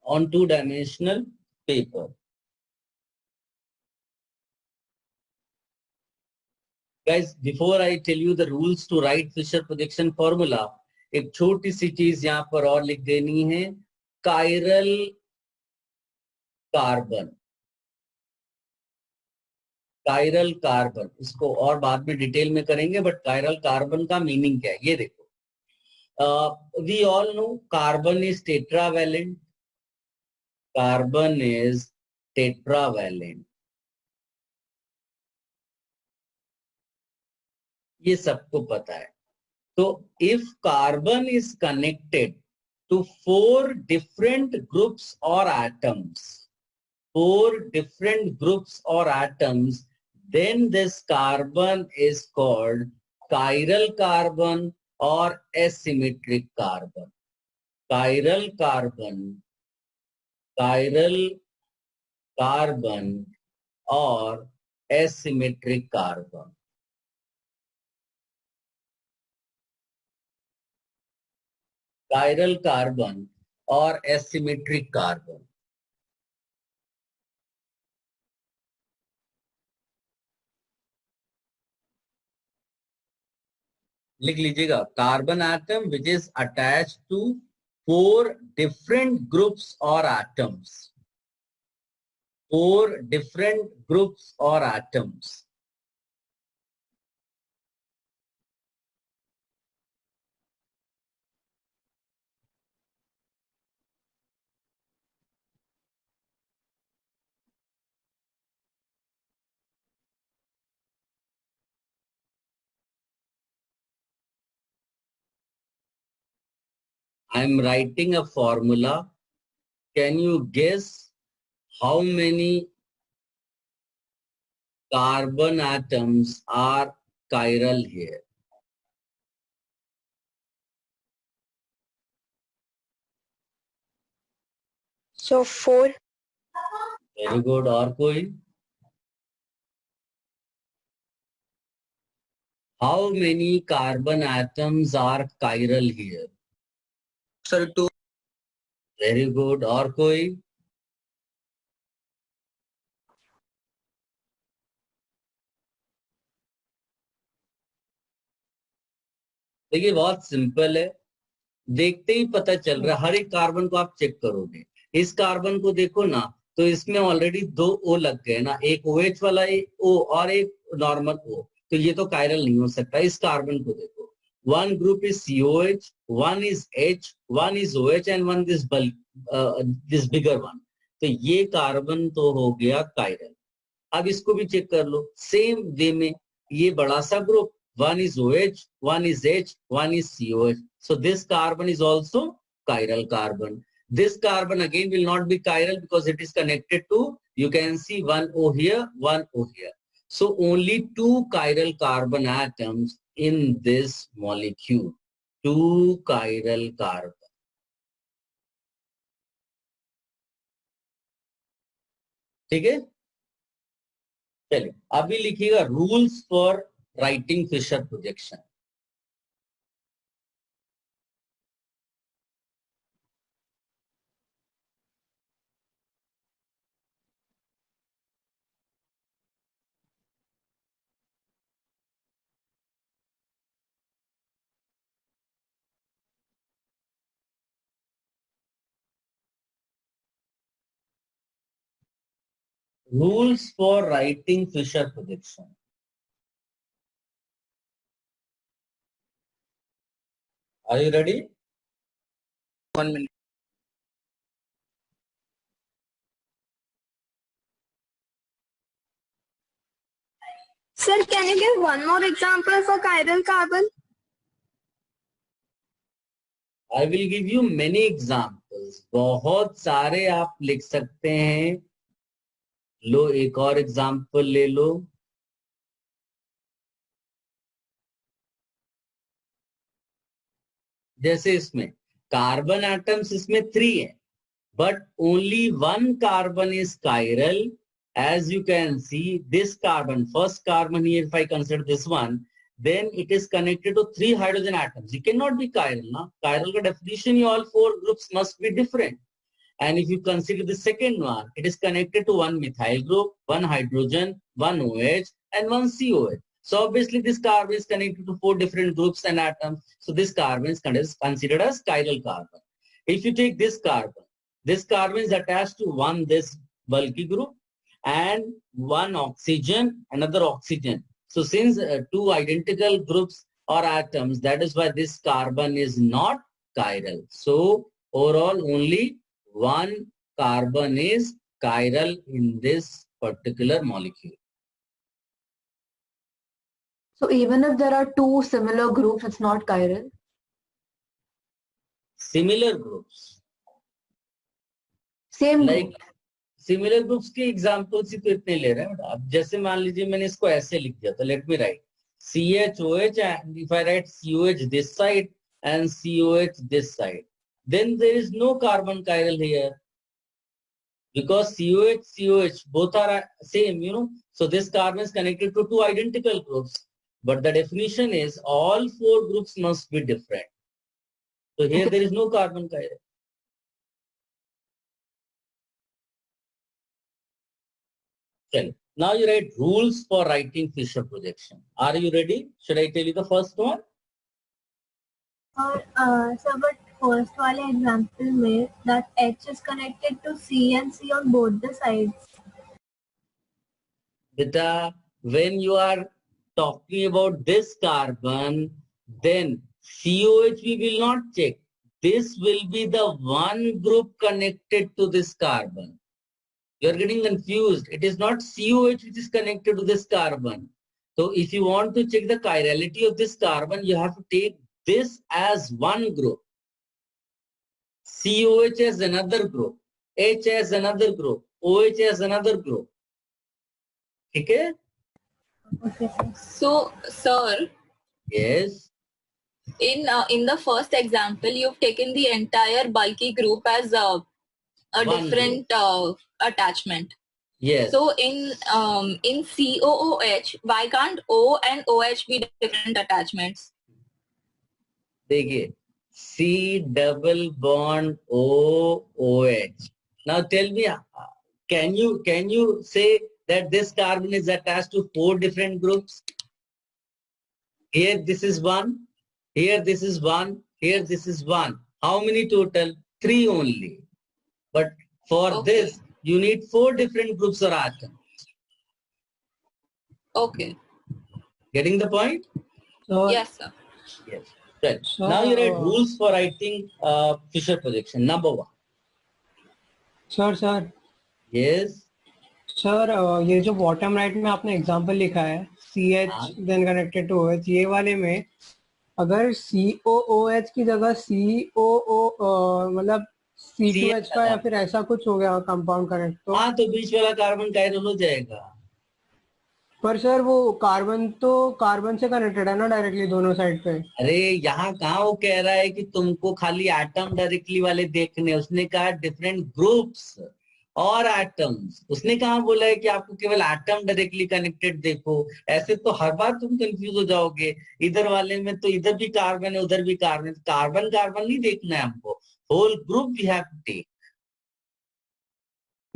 On two-dimensional paper. Guys, before I tell you the rules to write Fisher projection formula, एक छोटी सी चीज यहाँ पर और लिख देनी है, chiral carbon. Chiral carbon, इसको और बाद में डिटेल में करेंगे, बट कायरल कार्बन का मीनिंग क्या है ये देखो. We all know carbon is tetravalent. Carbon is tetravalent. ये सबको पता है. तो if carbon is connected to 4 different groups or atoms, 4 different groups or atoms, then this carbon is called chiral carbon or asymmetric carbon. Chiral carbon or asymmetric carbon. Chiral carbon or asymmetric carbon. लिख लीजिएगा, carbon atom which is attached to 4 different groups or atoms. 4 different groups or atoms. I am writing a formula. Can you guess how many carbon atoms are chiral here? So 4. Very good. और कोई? How many carbon atoms are chiral here? Sir, 2. Very good. और कोई? देखिए बहुत simple है, देखते ही पता चल रहा है. हर एक कार्बन को आप चेक करोगे, इस कार्बन को देखो ना, तो इसमें ऑलरेडी 2 O लग गए ना, एक OH वाला O और एक नॉर्मल O, तो ये तो कायरल नहीं हो सकता. इस कार्बन को देखो, one group is COH, one is H, one is OH and one this bigger one. तो ये कार्बन तो हो गया कायरल. अब इसको भी चेक कर लो सेम वे में, ये बड़ा सा group, one is OH, one is H, one is COH. So this carbon is also chiral carbon. This carbon again will not be chiral because it is connected to, you can see one O here, one O here. So only 2 chiral carbon atoms in this molecule. 2 chiral carbon. ठीक है, चलिए अभी लिखिएगा rules for writing Fisher projection. Rules for writing Fisher projection. Are you ready? 1 minute. Sir, can you give one more example for chiral carbon? I will give you many examples. बहुत सारे आप लिख सकते हैं. लो एक और एग्जाम्पल ले लो. जैसे इसमें कार्बन एटम्स इसमें 3 है, but only one carbon is chiral. As you can see, this carbon, first carbon here, if I consider this one, then it is connected to 3 hydrogen atoms. It cannot be chiral. Na? Chiral ka definition, all 4 groups must be different. And if you consider the second one, it is connected to 1 methyl group, 1 hydrogen, 1 OH, and 1 COH. So obviously this carbon is connected to 4 different groups and atoms. So this carbon is considered as chiral carbon. If you take this carbon is attached to this bulky group and 1 oxygen, another oxygen. So since 2 identical groups or atoms, that is why this carbon is not chiral. So overall only 1 carbon is chiral in this particular molecule. So even if there are 2 similar groups, it's not chiral. Similar groups. Same Like group. Similar groups के examples ही तो इतने ले रहे हैं. अब जैसे मान लीजिए मैंने इसको ऐसे लिख दिया, तो let me right CHOH, and if I write COH this side and COH this side, then there is no carbon chiral here because COH both are same, so this carbon is connected to 2 identical groups, but the definition is all 4 groups must be different. So here there is no carbon chiral. Now you write rules for writing Fisher projection. Are you ready? Should I tell you the first one? Sir, but first वाले example में that H is connected to C and C on both the sides. Beta, when you are talking about this carbon, then COH we will not check. This will be the one group connected to this carbon. You are getting confused. It is not COH which is connected to this carbon. So if you want to check the chirality of this carbon, you have to take this as one group. COH as another group. H as another group. OH as another group. Okay? Okay, sir. So, sir, Yes. in the first example, you've taken the entire bulky group as a One different attachment. Yes. So in COOH, why can't O and OH be different attachments? देखिए, C double bond OH. Now tell me, can you say that this carbon is attached to 4 different groups? Here this is 1, here this is 1, here this is 1. How many total? 3 only. But for this, you need 4 different groups or atoms. Okay. Getting the point? So, Yes, sir. Yes. Right. So, now you write rules for writing Fisher projection. Number 1. Sir Yes. Sir ये जो bottom right में आपने example लिखा है CH then connected to OH, ये वाले में अगर COOH की जगह COO मतलब C2H का या फिर ऐसा कुछ हो गया कंपाउंड कनेक्ट, तो हाँ, तो बीच वाला कार्बन कायरल हो जाएगा. पर सर वो कार्बन तो कार्बन से कनेक्टेड है ना डायरेक्टली दोनों साइड पे. अरे यहाँ कहाँ वो कह रहा है कि तुमको खाली एटम डायरेक्टली वाले देखने, उसने कहा डिफरेंट ग्रुप्स और एटम्स. उसने कहाँ बोला है कि आपको केवल एटम डायरेक्टली कनेक्टेड देखो. ऐसे तो हर बार तुम कंफ्यूज हो जाओगे. इधर वाले में तो इधर भी कार्बन है, उधर भी कार्बन. कार्बन कार्बन नहीं देखना है हमको, whole group we have to take.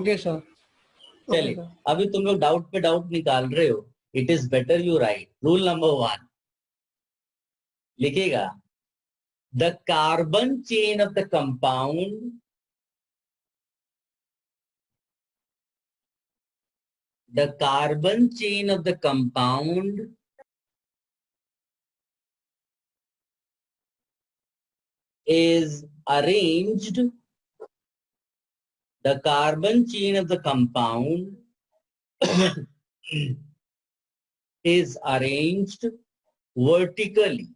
Okay sir. चलिए, अभी तुम लोग डाउट पे डाउट निकाल रहे हो. It is better you right. Rule number 1 लिखेगा, the carbon chain of the compound the carbon chain of the compound is arranged, the carbon chain of the compound is arranged vertically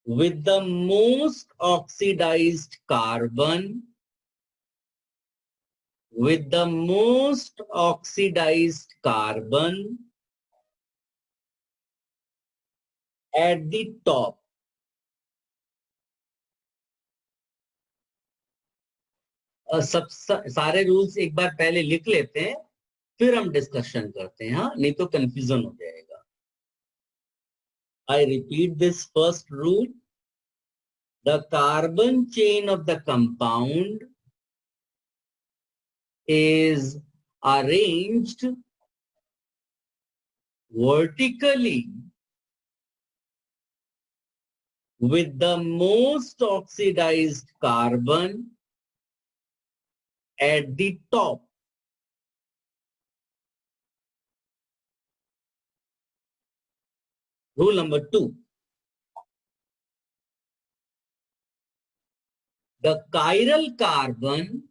with the most oxidized carbon at the top. सब सारे rules एक बार पहले लिख लेते हैं, फिर हम discussion करते हैं, हाँ, नहीं तो कंफ्यूजन हो जाएगा. I repeat this first rule. The carbon chain of the compound is arranged vertically with the most oxidized carbon at the top. Rule number 2. The chiral carbon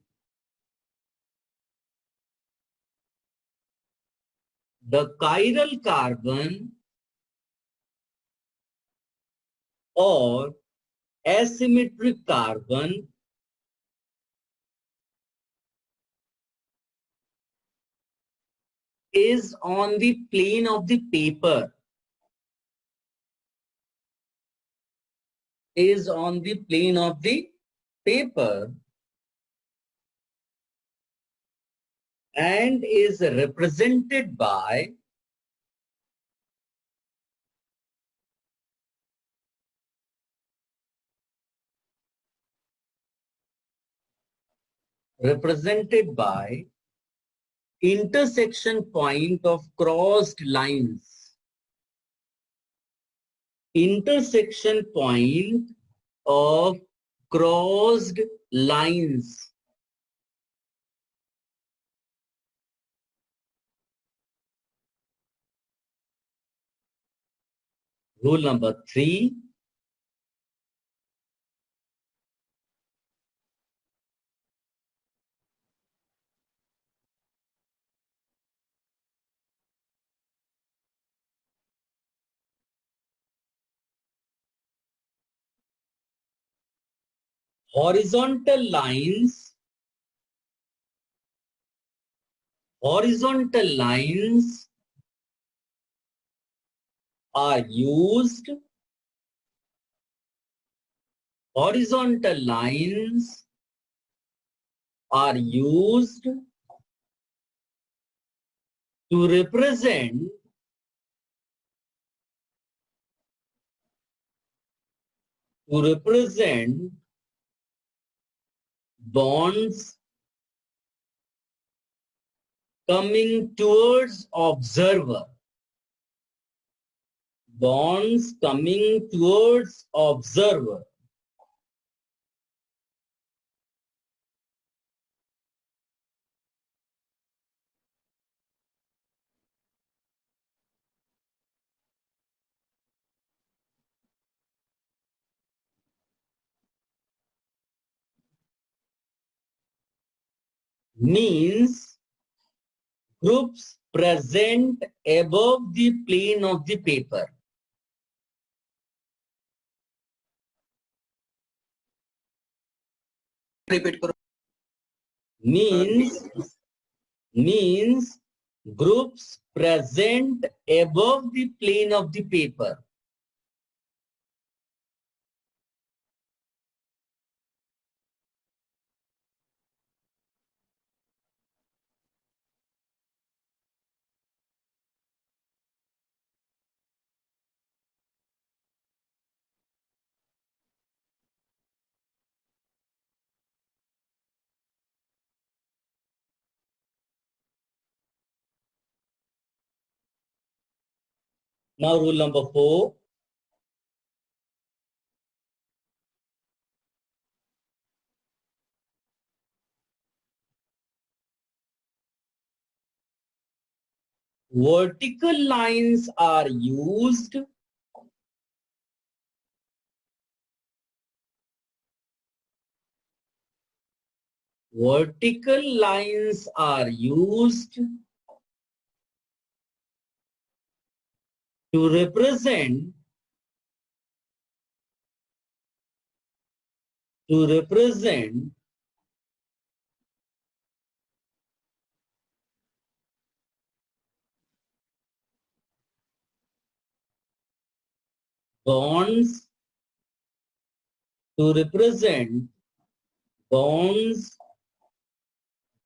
or asymmetric carbon is on the plane of the paper. And is represented by intersection point of crossed lines. Intersection point of crossed lines. Rule number 3. Horizontal lines are used to represent bonds coming towards observer. Means groups present above the plane of the paper. Repeat करो. Means groups present above the plane of the paper. Now rule number 4. vertical lines are used to represent bonds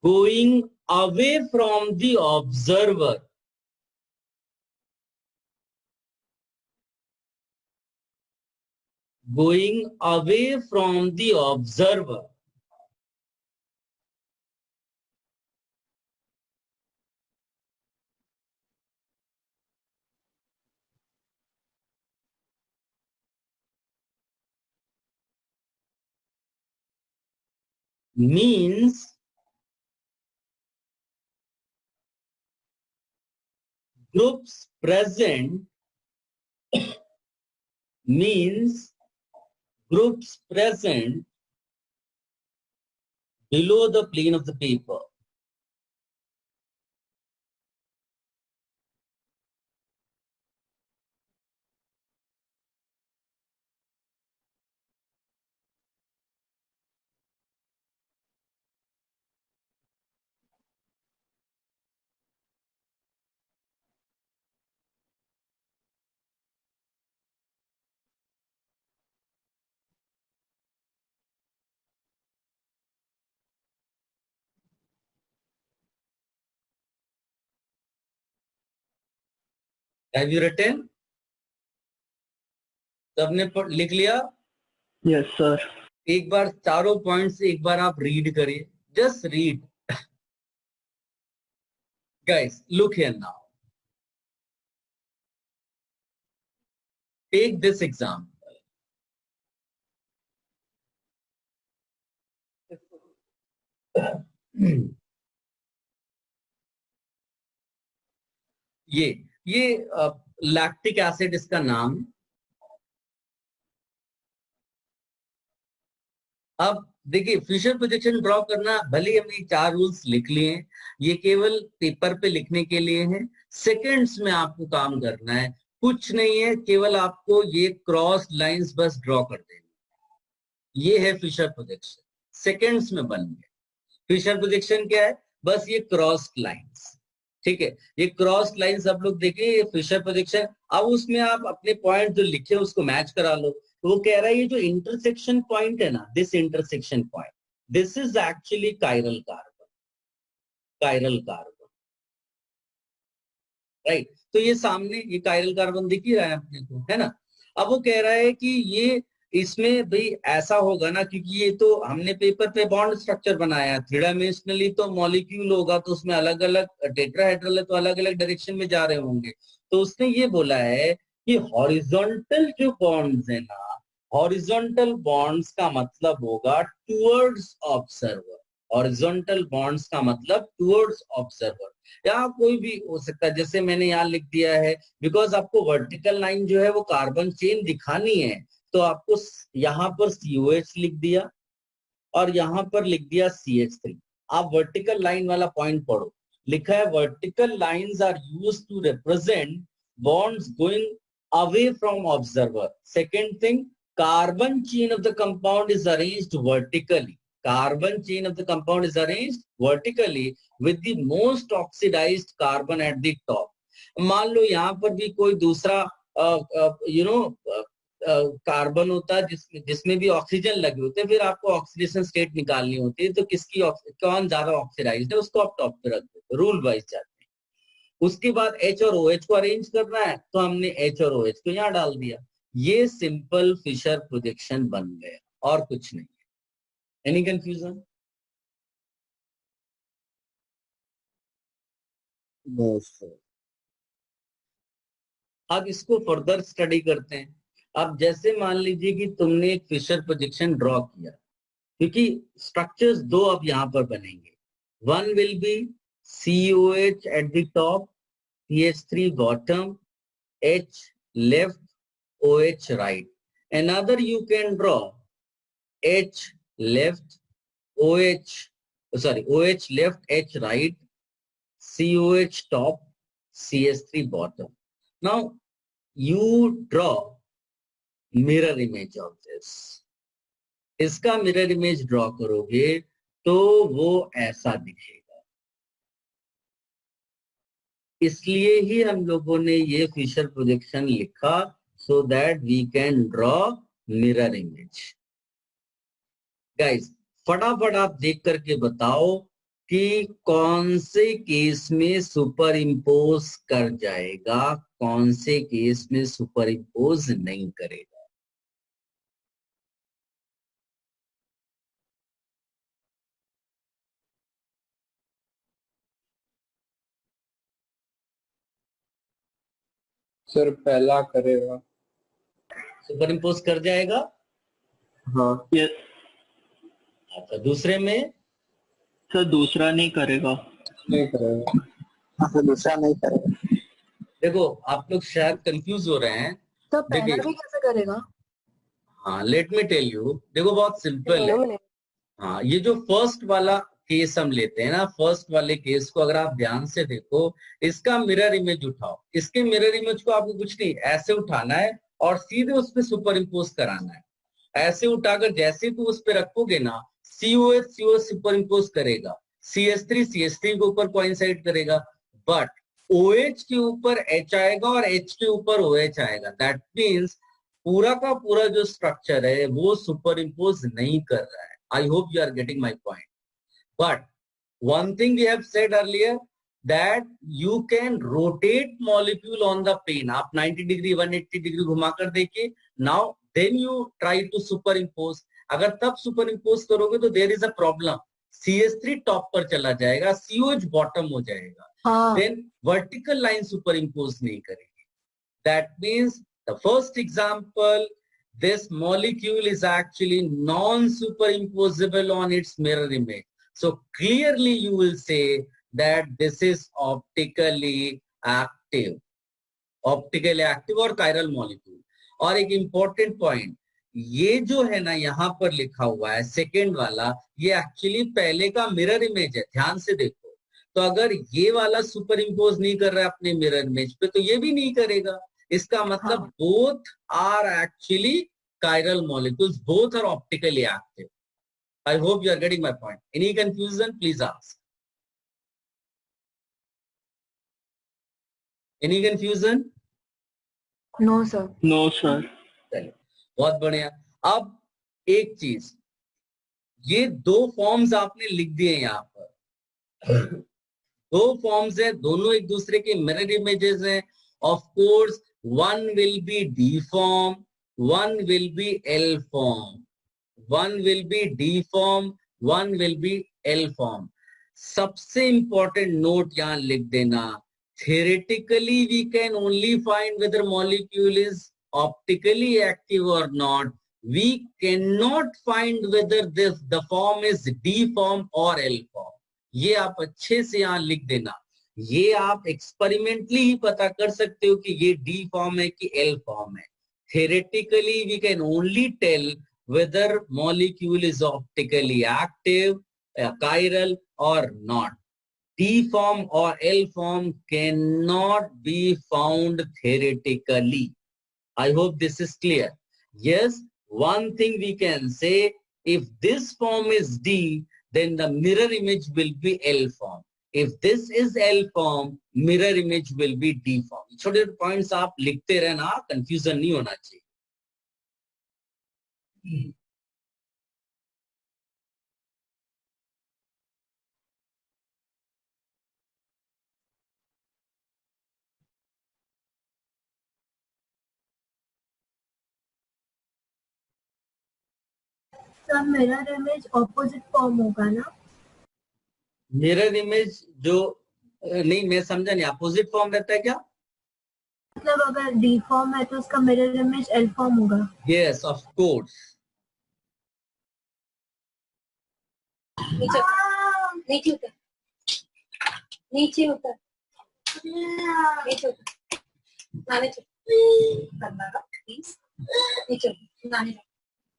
going away from the observer. Going away from the observer. Means groups present below the plane of the paper. Have you written? सबने लिख लिया? Yes, sir. एक बार चारों points एक बार आप read करिए. Just read. Guys, look here now. Take this example. ये lactic acid इसका नाम. अब देखिए फिशर प्रोजेक्शन ड्रॉ करना, भले हमने 4 रूल्स लिख लिए हैं, ये केवल पेपर पे लिखने के लिए है. सेकंड्स में आपको काम करना है, कुछ नहीं है, केवल आपको ये क्रॉस लाइंस बस ड्रॉ कर देनी. ये है फिशर प्रोजेक्शन, सेकंड्स में बन गया. फिशर प्रोजेक्शन क्या है? बस ये क्रॉस लाइंस. ठीक है, ये क्रॉस लाइंस आप लोग देखिए, ये फिशर प्रोजेक्शन. अब उसमें आप अपने पॉइंट जो लिखे उसको मैच करा लो. तो वो कह रहा है ये जो इंटरसेक्शन पॉइंट है ना, this intersection point, this is actually chiral carbon. Right, तो ये सामने ये कायरल कार्बन दिख ही रहा है अपने को, है ना. अब वो कह रहा है कि ये इसमें भाई ऐसा होगा ना, क्योंकि ये तो हमने पेपर पे बॉन्ड स्ट्रक्चर बनाया, 3 डायमेंशनली तो मॉलिक्यूल होगा, तो उसमें अलग अलग टेट्राहेड्रल है तो अलग अलग डायरेक्शन में जा रहे होंगे. तो उसने ये बोला है कि हॉरिजॉन्टल जो बॉन्ड्स है ना, हॉरिजॉन्टल बॉन्ड्स का मतलब होगा टुवर्ड्स ऑब्जर्वर. हॉरिजॉन्टल बॉन्ड्स का मतलब टुवर्ड्स ऑब्जर्वर, या कोई भी हो सकता है. जैसे मैंने यहाँ लिख दिया है, बिकॉज आपको वर्टिकल लाइन जो है वो कार्बन चेन दिखानी है, तो आपको यहाँ पर COH लिख दिया और यहाँ पर लिख दिया CH3. आप वर्टिकल लाइन वाला पॉइंट पढ़ो, लिखा है vertical lines are used to represent bonds going away from observer. Second thing, carbon chain of the compound is arranged vertically. Carbon chain of the compound is arranged vertically with the most oxidized carbon at the top. मान लो यहाँ पर भी कोई दूसरा carbon होता है जिसमें भी ऑक्सीजन लगे होते हैं, फिर आपको ऑक्सीडेशन स्टेट निकालनी होती है, तो किसकी कौन ज्यादा ऑक्सीडाइज्ड है उसको आप टॉप पे रख देते, रूल वाइज जाते हैं. उसके बाद H और OH को अरेंज करना है, तो हमने H और OH को यहाँ डाल दिया. ये सिंपल फिशर प्रोजेक्शन बन गया, और कुछ नहीं. Any confusion? अब इसको फर्दर स्टडी करते हैं. अब जैसे मान लीजिए कि तुमने एक फिशर प्रोजेक्शन ड्रॉ किया, क्योंकि स्ट्रक्चर्स 2 अब यहां पर बनेंगे. One will be COH at the top CH3 bottom, H left, OH right. Another you can draw H left, OH left, H right, COH top, CH3 bottom. Now you draw mirror image of this. इसका mirror image draw करोगे तो वो ऐसा दिखेगा. इसलिए ही हम लोगों ने ये फिशर प्रोजेक्शन लिखा, so that we can draw mirror image. Guys, फटाफट आप देख करके बताओ कि कौन से केस में सुपर इम्पोज कर जाएगा, कौन से केस में सुपर इम्पोज नहीं करेगा. सर पहला करेगा. सुपर इम्पोज कर जाएगा. हाँ. यस अच्छा, दूसरे में सर दूसरा नहीं करेगा. नहीं करेगा. सर दूसरा नहीं करेगा. देखो आप लोग शायद कंफ्यूज हो रहे हैं. तो पहला देखिए, भी कैसे करेगा? हाँ लेट मी टेल यू. देखो बहुत सिंपल है. हाँ, ये जो फर्स्ट वाला केस हम लेते हैं ना, फर्स्ट वाले केस को अगर आप ध्यान से देखो, इसका मिरर इमेज उठाओ. इसके मिरर इमेज को आपको कुछ नहीं, ऐसे उठाना है और सीधे उस पर सुपर इम्पोज कराना है. ऐसे उठाकर जैसे तू उस पर रखोगे ना, COH सुपर इम्पोज करेगा, CH3 के ऊपर कोइंसाइड करेगा, बट OH के ऊपर H आएगा और H के ऊपर OH आएगा. दैट मीन्स पूरा का पूरा जो स्ट्रक्चर है वो सुपर इम्पोज नहीं कर रहा है. I hope you are getting my point. But one thing we have said earlier that you can rotate molecule on the plane. आप 90 डिग्री 180 डिग्री घुमाकर देखिए. Now then you try to superimpose. अगर तब superimpose करोगे तो there is a problem. CH3 top पर चला जाएगा, COH बॉटम हो जाएगा. Then vertical line superimpose नहीं करेगी. That means the first example, this molecule is actually non-superimposable on its mirror image. So clearly you will say that this is optically active और chiral molecule. और एक important point, ये जो है ना यहाँ पर लिखा हुआ है सेकेंड वाला, ये एक्चुअली पहले का मिरर इमेज है. ध्यान से देखो, तो अगर ये वाला सुपर इम्पोज नहीं कर रहा है अपने मिरर इमेज पे, तो ये भी नहीं करेगा. इसका मतलब both are actually chiral molecules, both are optically active. I hope you are getting my point. Any confusion, please ask. Any confusion? No sir. No sir. चलिए, बहुत बढ़िया. अब एक चीज, ये दो फॉर्म्स आपने लिख दिए यहाँ पर. दो फॉर्म्स है, दोनों एक दूसरे के मिरर इमेजेस हैं. Of course one will be D form, one will be L form. One will be D form, one will be L form. सबसे important note यहाँ लिख देना. Theoretically we can only find whether molecule is optically active or not. We cannot find whether the form is D form or L form. ये आप अच्छे से यहाँ लिख देना. ये आप एक्सपेरिमेंटली ही पता कर सकते हो कि ये D फॉर्म है कि L फॉर्म है. Theoretically we can only tell whether molecule is optically active, chiral or not. D form or L form cannot be found theoretically. I hope this is clear. Yes, one thing we can say, if this form is D, then the mirror image will be L form. If this is L form, mirror image will be D form. छोटे points आप लिखते रहना, confusion नहीं होना चाहिए. Sir mirror image opposite form होगा ना? Mirror image जो नहीं, मैं समझा नहीं, अपोजिट फॉर्म रहता है क्या? मतलब अगर डी फॉर्म है तो उसका मिरर इमेज एल फॉर्म होगा. Yes of course. नीचे उतर, नीचे उतर.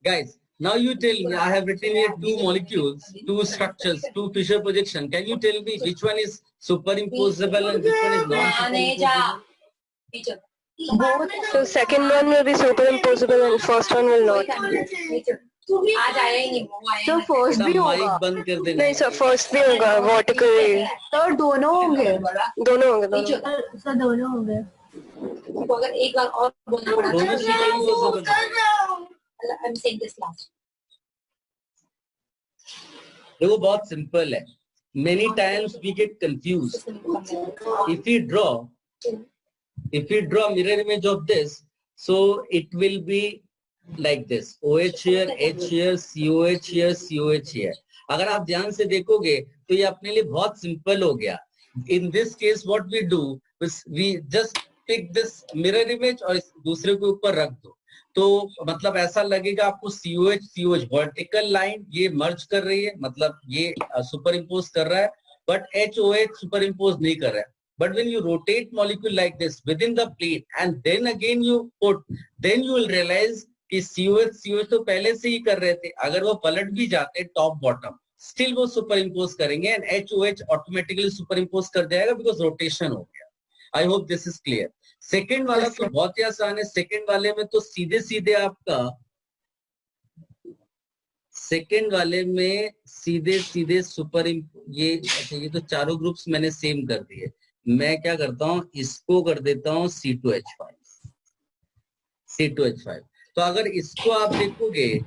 Guys, now you tell me, I have written here two molecules, two structures, two Fisher projection. Can you tell me which one is superimposable and which one is non-superimposable? Both. So second one will be superimposable and first one will not. तो first भी mic होगा बंद कर देना। नहीं sir, first भी होगा vertically. Sir दोनों होंगे दोनों होंगे, दोनों। सर दोनों होंगे। अगर एक बार और बोलना पड़ा दोनों superimposable। I'm saying this last. देखो बहुत सिंपल है। Many times we get confused. If we draw mirror image of this, so it will be like this: OH here, H here, COH here, COH here. अगर आप ध्यान से देखोगे तो ये अपने लिए बहुत सिंपल हो गया. In this case, what we do is we just pick this mirror image और इस दूसरे के ऊपर रख दो. तो मतलब ऐसा लगेगा आपको COH वर्टिकल लाइन ये मर्ज कर रही है, मतलब ये सुपर इम्पोज कर रहा है, बट HOH सुपर इम्पोज नहीं कर रहा है. But when you rotate molecule like this within the plane and then again you put, then you will realize कि COH तो पहले से ही कर रहे थे. अगर वो पलट भी जाते टॉप बॉटम, स्टिल वो सुपर इम्पोज करेंगे and HOH automatically super impose कर जाएगा बिकॉज रोटेशन हो गया. I hope this is clear. Second वाला तो बहुत ही आसान है. सेकेंड वाले में तो सीधे सीधे आपका सेकेंड वाले में सीधे सीधे सुपर ये अच्छा, ये तो चारों ग्रुप्स मैंने सेम कर दिए. मैं क्या करता हूं, इसको कर देता हूं C2H5. तो अगर इसको आप देखोगे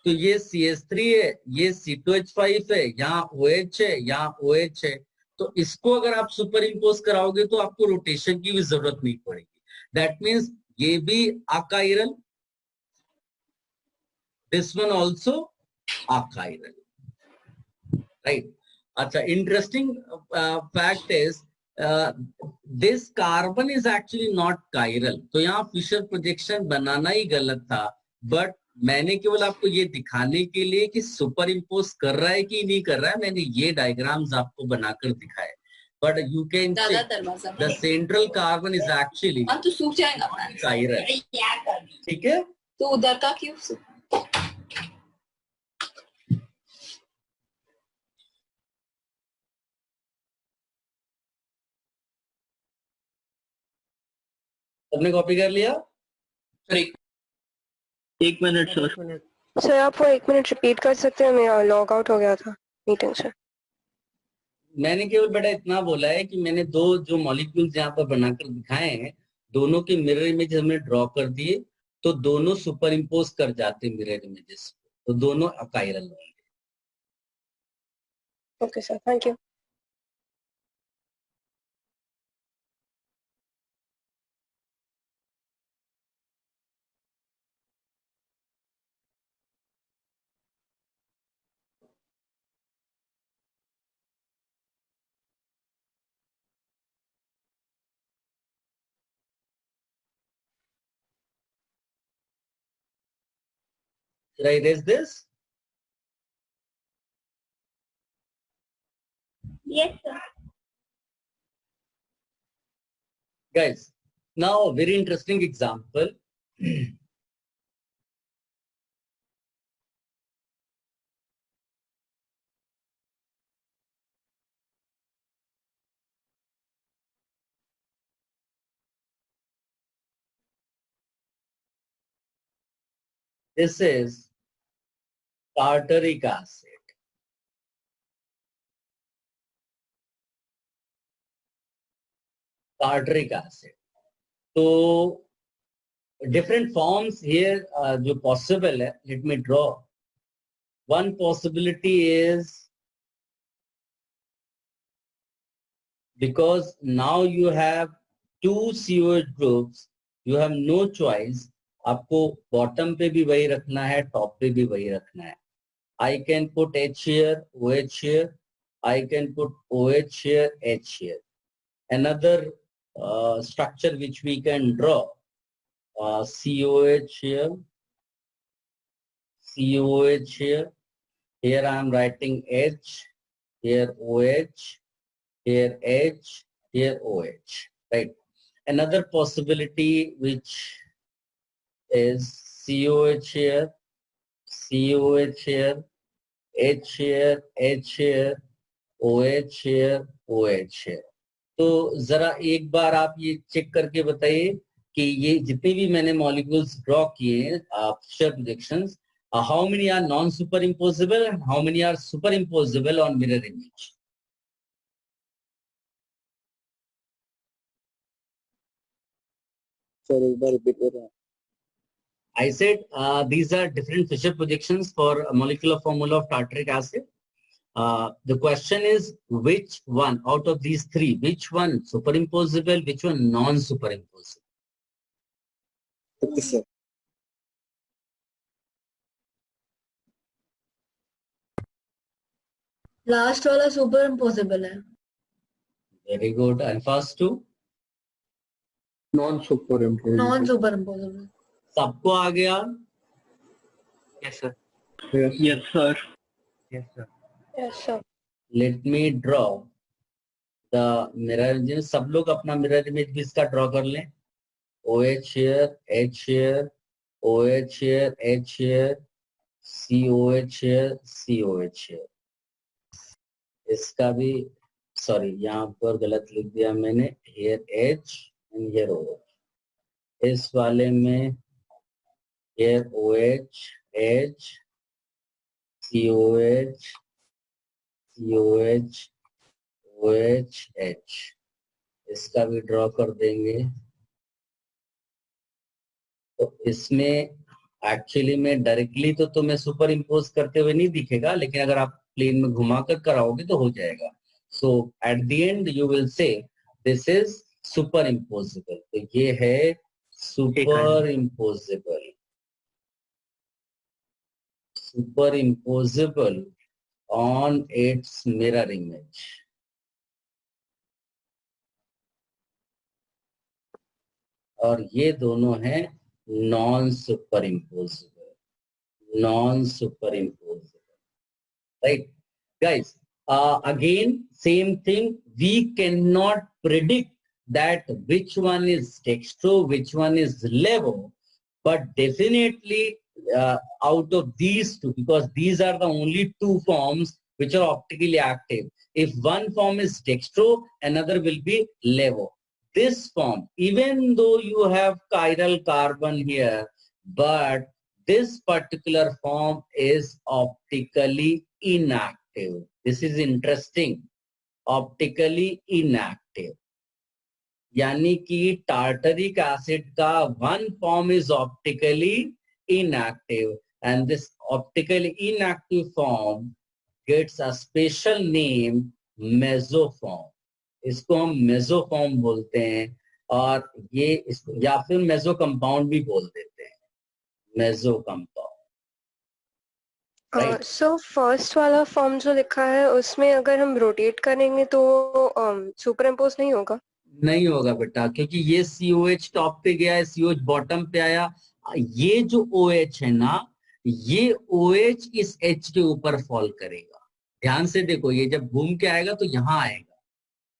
तो ये CH3 है, ये C2H5 है, यहाँ OH है, यहाँ OH है. तो इसको अगर आप सुपर इम्पोज कराओगे तो आपको रोटेशन की भी जरूरत नहीं पड़ेगी. दैट मीन्स ये भी अकाइरल, दिस वन ऑल्सो अकाइरल, राइट. अच्छा, interesting fact is this carbon is actually not chiral. तो यहाँ फिशर प्रोजेक्शन बनाना ही गलत था, बट मैंने केवल आपको ये दिखाने के लिए कि सुपर इम्पोज कर रहा है कि नहीं कर रहा है, मैंने ये डायग्राम्स आपको बनाकर दिखाए. But you can the central carbon is actually तो सूख जाएगा काइरल. ठीक है, तो उधर का क्यों सूख? सबने कॉपी कर लिया? एक मिनट सर. सर आप वो 1 मिनट रिपीट कर सकते हैं? मैं लॉग आउट हो गया था मीटिंग से. मैंने केवल बेटा इतना बोला है कि मैंने दो जो मॉलिक्यूल्स यहाँ पर बनाकर दिखाए हैं, दोनों के मिरर इमेज हमने ड्रॉ कर दिए, तो दोनों सुपर इम्पोज कर जाते मिरर इमेजेस, तो दोनों अकाइरल होंगे. Okay sir, thank you. Should I erase this? Yes, sir. Guys, now a very interesting example. This is tartaric acid. Tartaric acid. So different forms here जो possible है. Let me draw. One possibility is because now you have two COH groups, you have no choice. आपको bottom पे भी वही रखना है, top पे भी वही रखना है. I can put H here, OH here. I can put OH here, H here. Another structure which we can draw, COH here, COH here. Here I am writing H, here OH, here H, here OH, right? Another possibility which is COH here, COH here, H here, H here, OH here, OH here. तो जरा एक बार आप ये check करके बताइए कि ये जितने भी मैंने मॉलिक्यूल्स ड्रॉ किए Fisher projections, how many are non superimposable and how many are superimposable on mirror image? Sir एक बार रिपीट कर रहे हैं. I said these are different Fisher projections for a molecular formula of tartaric acid. The question is which one out of these three, which one superimposable, which one non-superimposable? Okay sir. Last वाला super impossible है. Very good. And first two? Non superimposable. Non super impossible. सबको आ गया? Yes, sir. Yes Yes, sir. Yes, sir. Yes, sir. Let me draw the mirror image. सब लोग अपना mirror image भी इसका draw कर लें. OH here, H here, OH here, H here, COH here, COH here. इसका भी सॉरी यहाँ पर गलत लिख दिया मैंने. Here H and here OH. इस वाले में here OH, H, COH, COH, OH, H. इसका भी ड्रॉ कर देंगे. तो इसमें एक्चुअली में डायरेक्टली तो तुम्हें सुपर इम्पोज करते हुए नहीं दिखेगा, लेकिन अगर आप प्लेन में घुमाकर कराओगे तो हो जाएगा. So at the end you will say this is superimposable. तो ये है superimposable. Superimposable on its mirror image. और ये दोनों हैं non superimposable. Non superimposable, right guys? Again same thing, we cannot predict that which one is dextro, which one is levo, but definitely out of these two, because these are the only two forms which are optically active. If one form is dextro, another will be levo. This form, even though you have chiral carbon here, but this particular form is optically inactive. This is interesting. Optically inactive. यानी कि tartaric acid का one form is optically inactive, and this optically inactive form gets a special name mesoform. इसको हम mesoform बोलते हैं, और ये या फिर meso compound भी बोल देते हैं. meso compound. So फर्स्ट वाला फॉर्म जो लिखा है उसमें अगर हम रोटेट करेंगे तो सुपर इम्पोज नहीं होगा? नहीं होगा बेटा, क्योंकि ये COH टॉप पे गया है, COH बॉटम पे आया. ये जो OH है ना, ये OH इस H के ऊपर फॉल करेगा. ध्यान से देखो, ये जब घूम के आएगा तो यहाँ आएगा,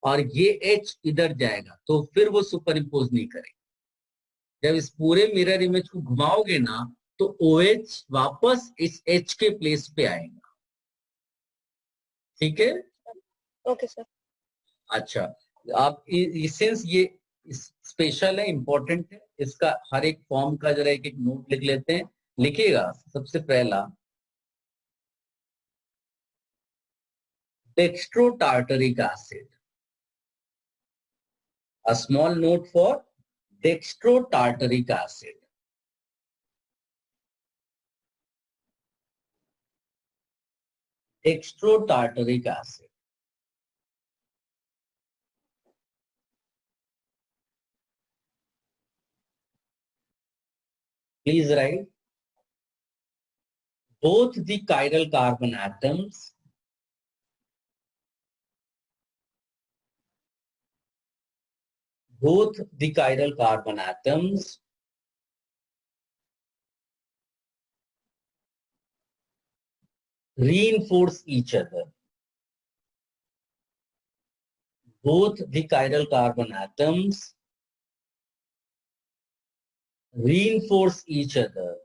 और ये H इधर जाएगा, तो फिर वो सुपर इम्पोज नहीं करेगा. जब इस पूरे मिरर इमेज को घुमाओगे ना, तो OH वापस इस H के प्लेस पे आएगा. ठीक है? Okay sir. अच्छा, आप सेंस ये स्पेशल है, इंपॉर्टेंट है. इसका हर एक फॉर्म का जरा एक एक नोट लिख लेते हैं. लिखिएगा. सबसे पहला dextro tartaric acid. A small note for dextro tartaric acid. Dextro tartaric acid. Please write both the chiral carbon atoms reinforce each other. both the chiral carbon atoms reinforce each other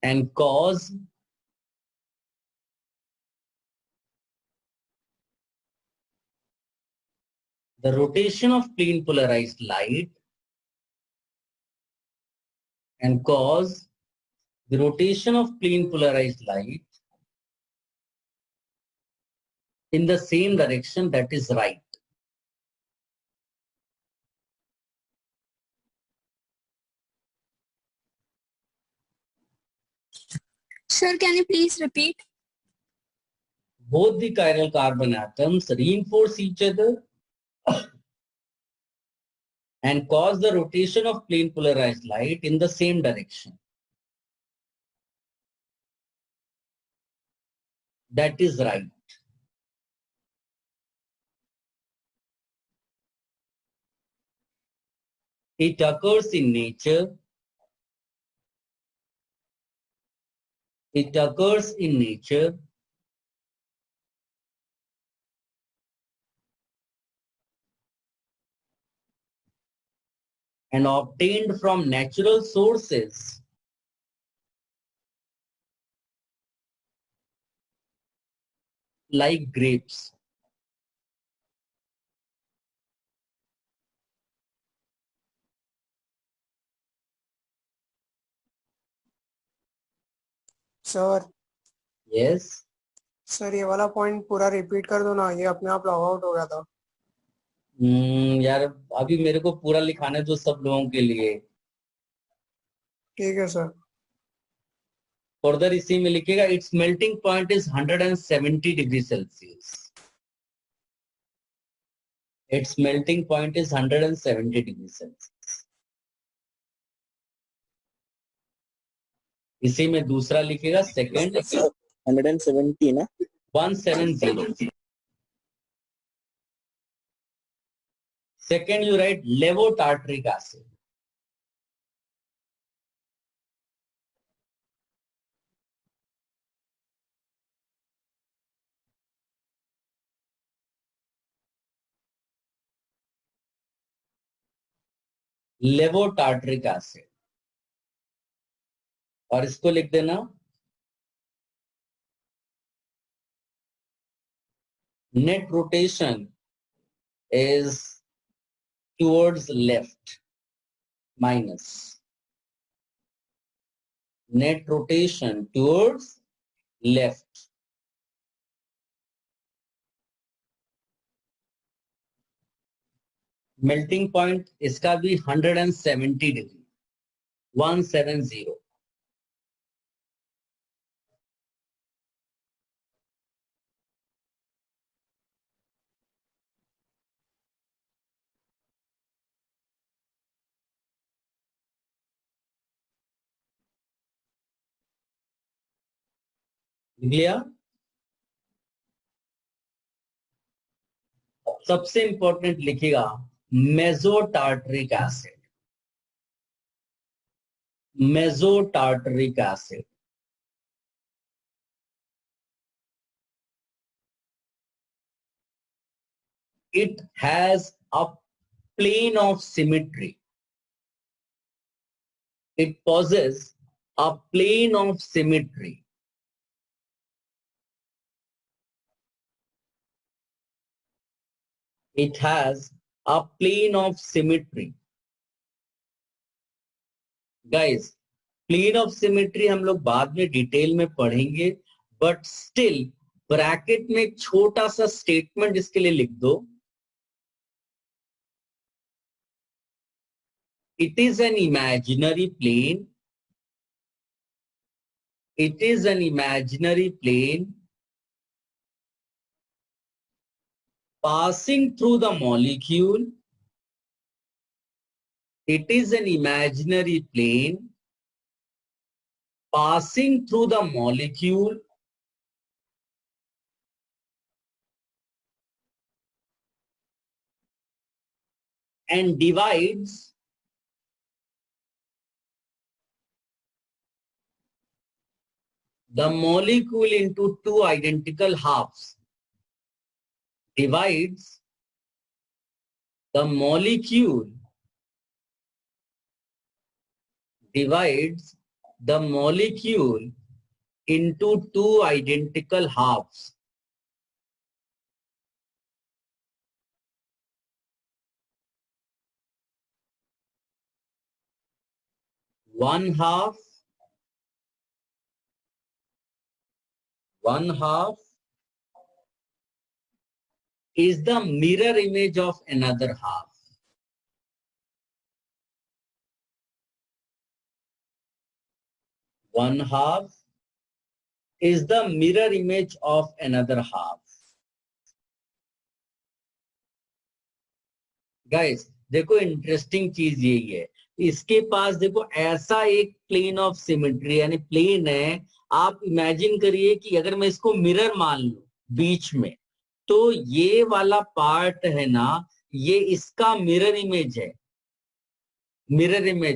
and cause the rotation of plane polarized light and cause the rotation of plane polarized light in the same direction that is right. Sir, can you please repeat? Both the chiral carbon atoms reinforce each other and cause the rotation of plane polarized light in the same direction. That is right. It occurs in nature. It occurs in nature and obtained from natural sources like grapes. Sir Yes. Sir ये वाला point पूरा repeat कर दो ना, ये अपने आप log out हो गया था। यार अभी मेरे को पूरा लिखाना है तो सब लोगों के लिए। ठीक है सर। फर्दर इसी में लिखेगा it's melting point is 170 degree Celsius. It's melting point is 170 degree Celsius. इसी में दूसरा लिखेगा सेकंड 170 ना 170। Second, you write levotartric acid. Levotartric acid. और इसको लिख देना net rotation is towards left minus net rotation towards left melting point इसका भी 170 डिग्री 170। लिया। सबसे इंपॉर्टेंट लिखेगा mesotartaric acid. Mesotartaric acid it has a plane of symmetry. It possesses a plane of symmetry. It has a plane of symmetry. Guys, plane of symmetry हम लोग बाद में detail में पढ़ेंगे, but still ब्रैकेट में एक छोटा सा स्टेटमेंट इसके लिए लिख दो। It is an imaginary plane. It is an imaginary plane passing through the molecule. It is an imaginary plane passing through the molecule and divides the molecule into two identical halves divides the molecule into two identical halves. One half is the mirror image of another half. One half is the mirror image of another half. Guys, देखो interesting चीज यही है, इसके पास देखो ऐसा एक plane of symmetry यानी plane है. आप इमेजिन करिए कि अगर मैं इसको मिरर मान लूं बीच में, तो ये वाला पार्ट है ना, ये इसका मिरर इमेज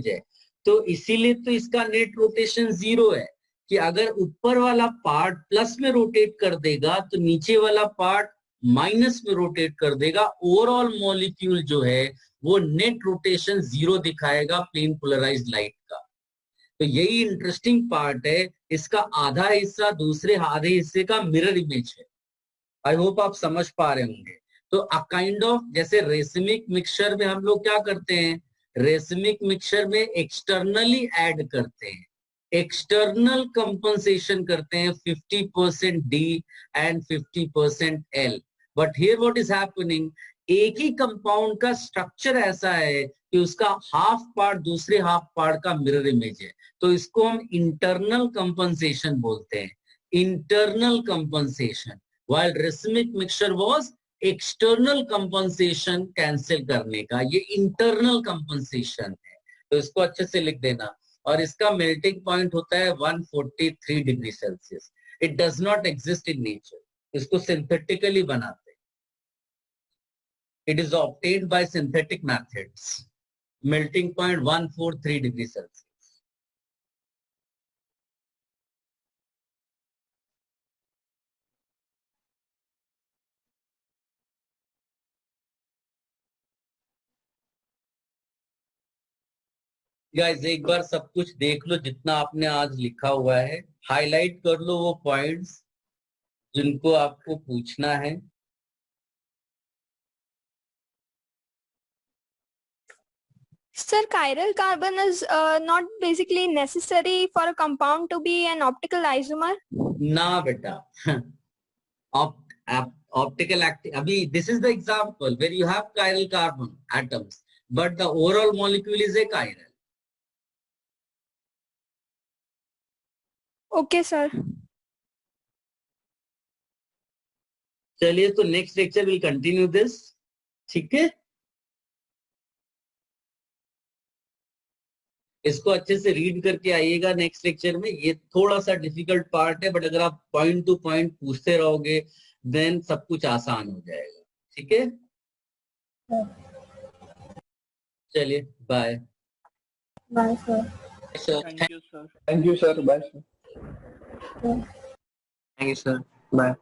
है, तो इसीलिए तो इसका नेट रोटेशन 0 है कि अगर ऊपर वाला पार्ट प्लस में रोटेट कर देगा तो नीचे वाला पार्ट माइनस में रोटेट कर देगा. ओवरऑल मॉलिक्यूल जो है वो नेट रोटेशन 0 दिखाएगा प्लेन पोलराइज्ड लाइट का. तो यही इंटरेस्टिंग पार्ट है, इसका आधा हिस्सा दूसरे आधे हिस्से का मिरर इमेज है. आई होप आप समझ पा रहे होंगे. तो अ काइंड ऑफ जैसे रेसिमिक मिक्सचर में हम लोग क्या करते हैं, रेसिमिक मिक्सचर में एक्सटर्नली ऐड करते हैं, एक्सटर्नल कंपनसेशन करते हैं 50% D and 50% L. But here what is happening, एक ही कंपाउंड का स्ट्रक्चर ऐसा है कि उसका हाफ पार्ट दूसरे हाफ पार्ट का मिरर इमेज है, तो इसको हम इंटरनल कंपनसेशन बोलते हैं, internal compensation. While racemic mixture was external compensation cancel करने का, ये इंटरनल कंपनसेशन है. तो इसको अच्छे से लिख देना. और इसका मेल्टिंग पॉइंट होता है 143 degree Celsius. It does not exist in nature, इसको सिंथेटिकली बनाते हैं. It is obtained by synthetic methods. Melting point 143 degree Celsius. Guys एक बार सब कुछ देख लो जितना आपने आज लिखा हुआ है, हाईलाइट कर लो वो पॉइंट्स जिनको आपको पूछना है. Sir, chiral carbon is not basically necessary for a compound to be an optical isomer? ना बेटा. Optical अभी this is the example where you have chiral carbon atoms, but the overall molecule is a chiral. Okay, sir. चलिए तो next lecture will continue this. ठीक है, इसको अच्छे से रीड करके आइएगा नेक्स्ट लेक्चर में. ये थोड़ा सा डिफिकल्ट पार्ट है, बट अगर आप पॉइंट टू पॉइंट पूछते रहोगे देन सब कुछ आसान हो जाएगा. ठीक है, चलिए bye. Bye sir. Thank you sir. Thank you sir. Bye sir. Thank you sir. Bye.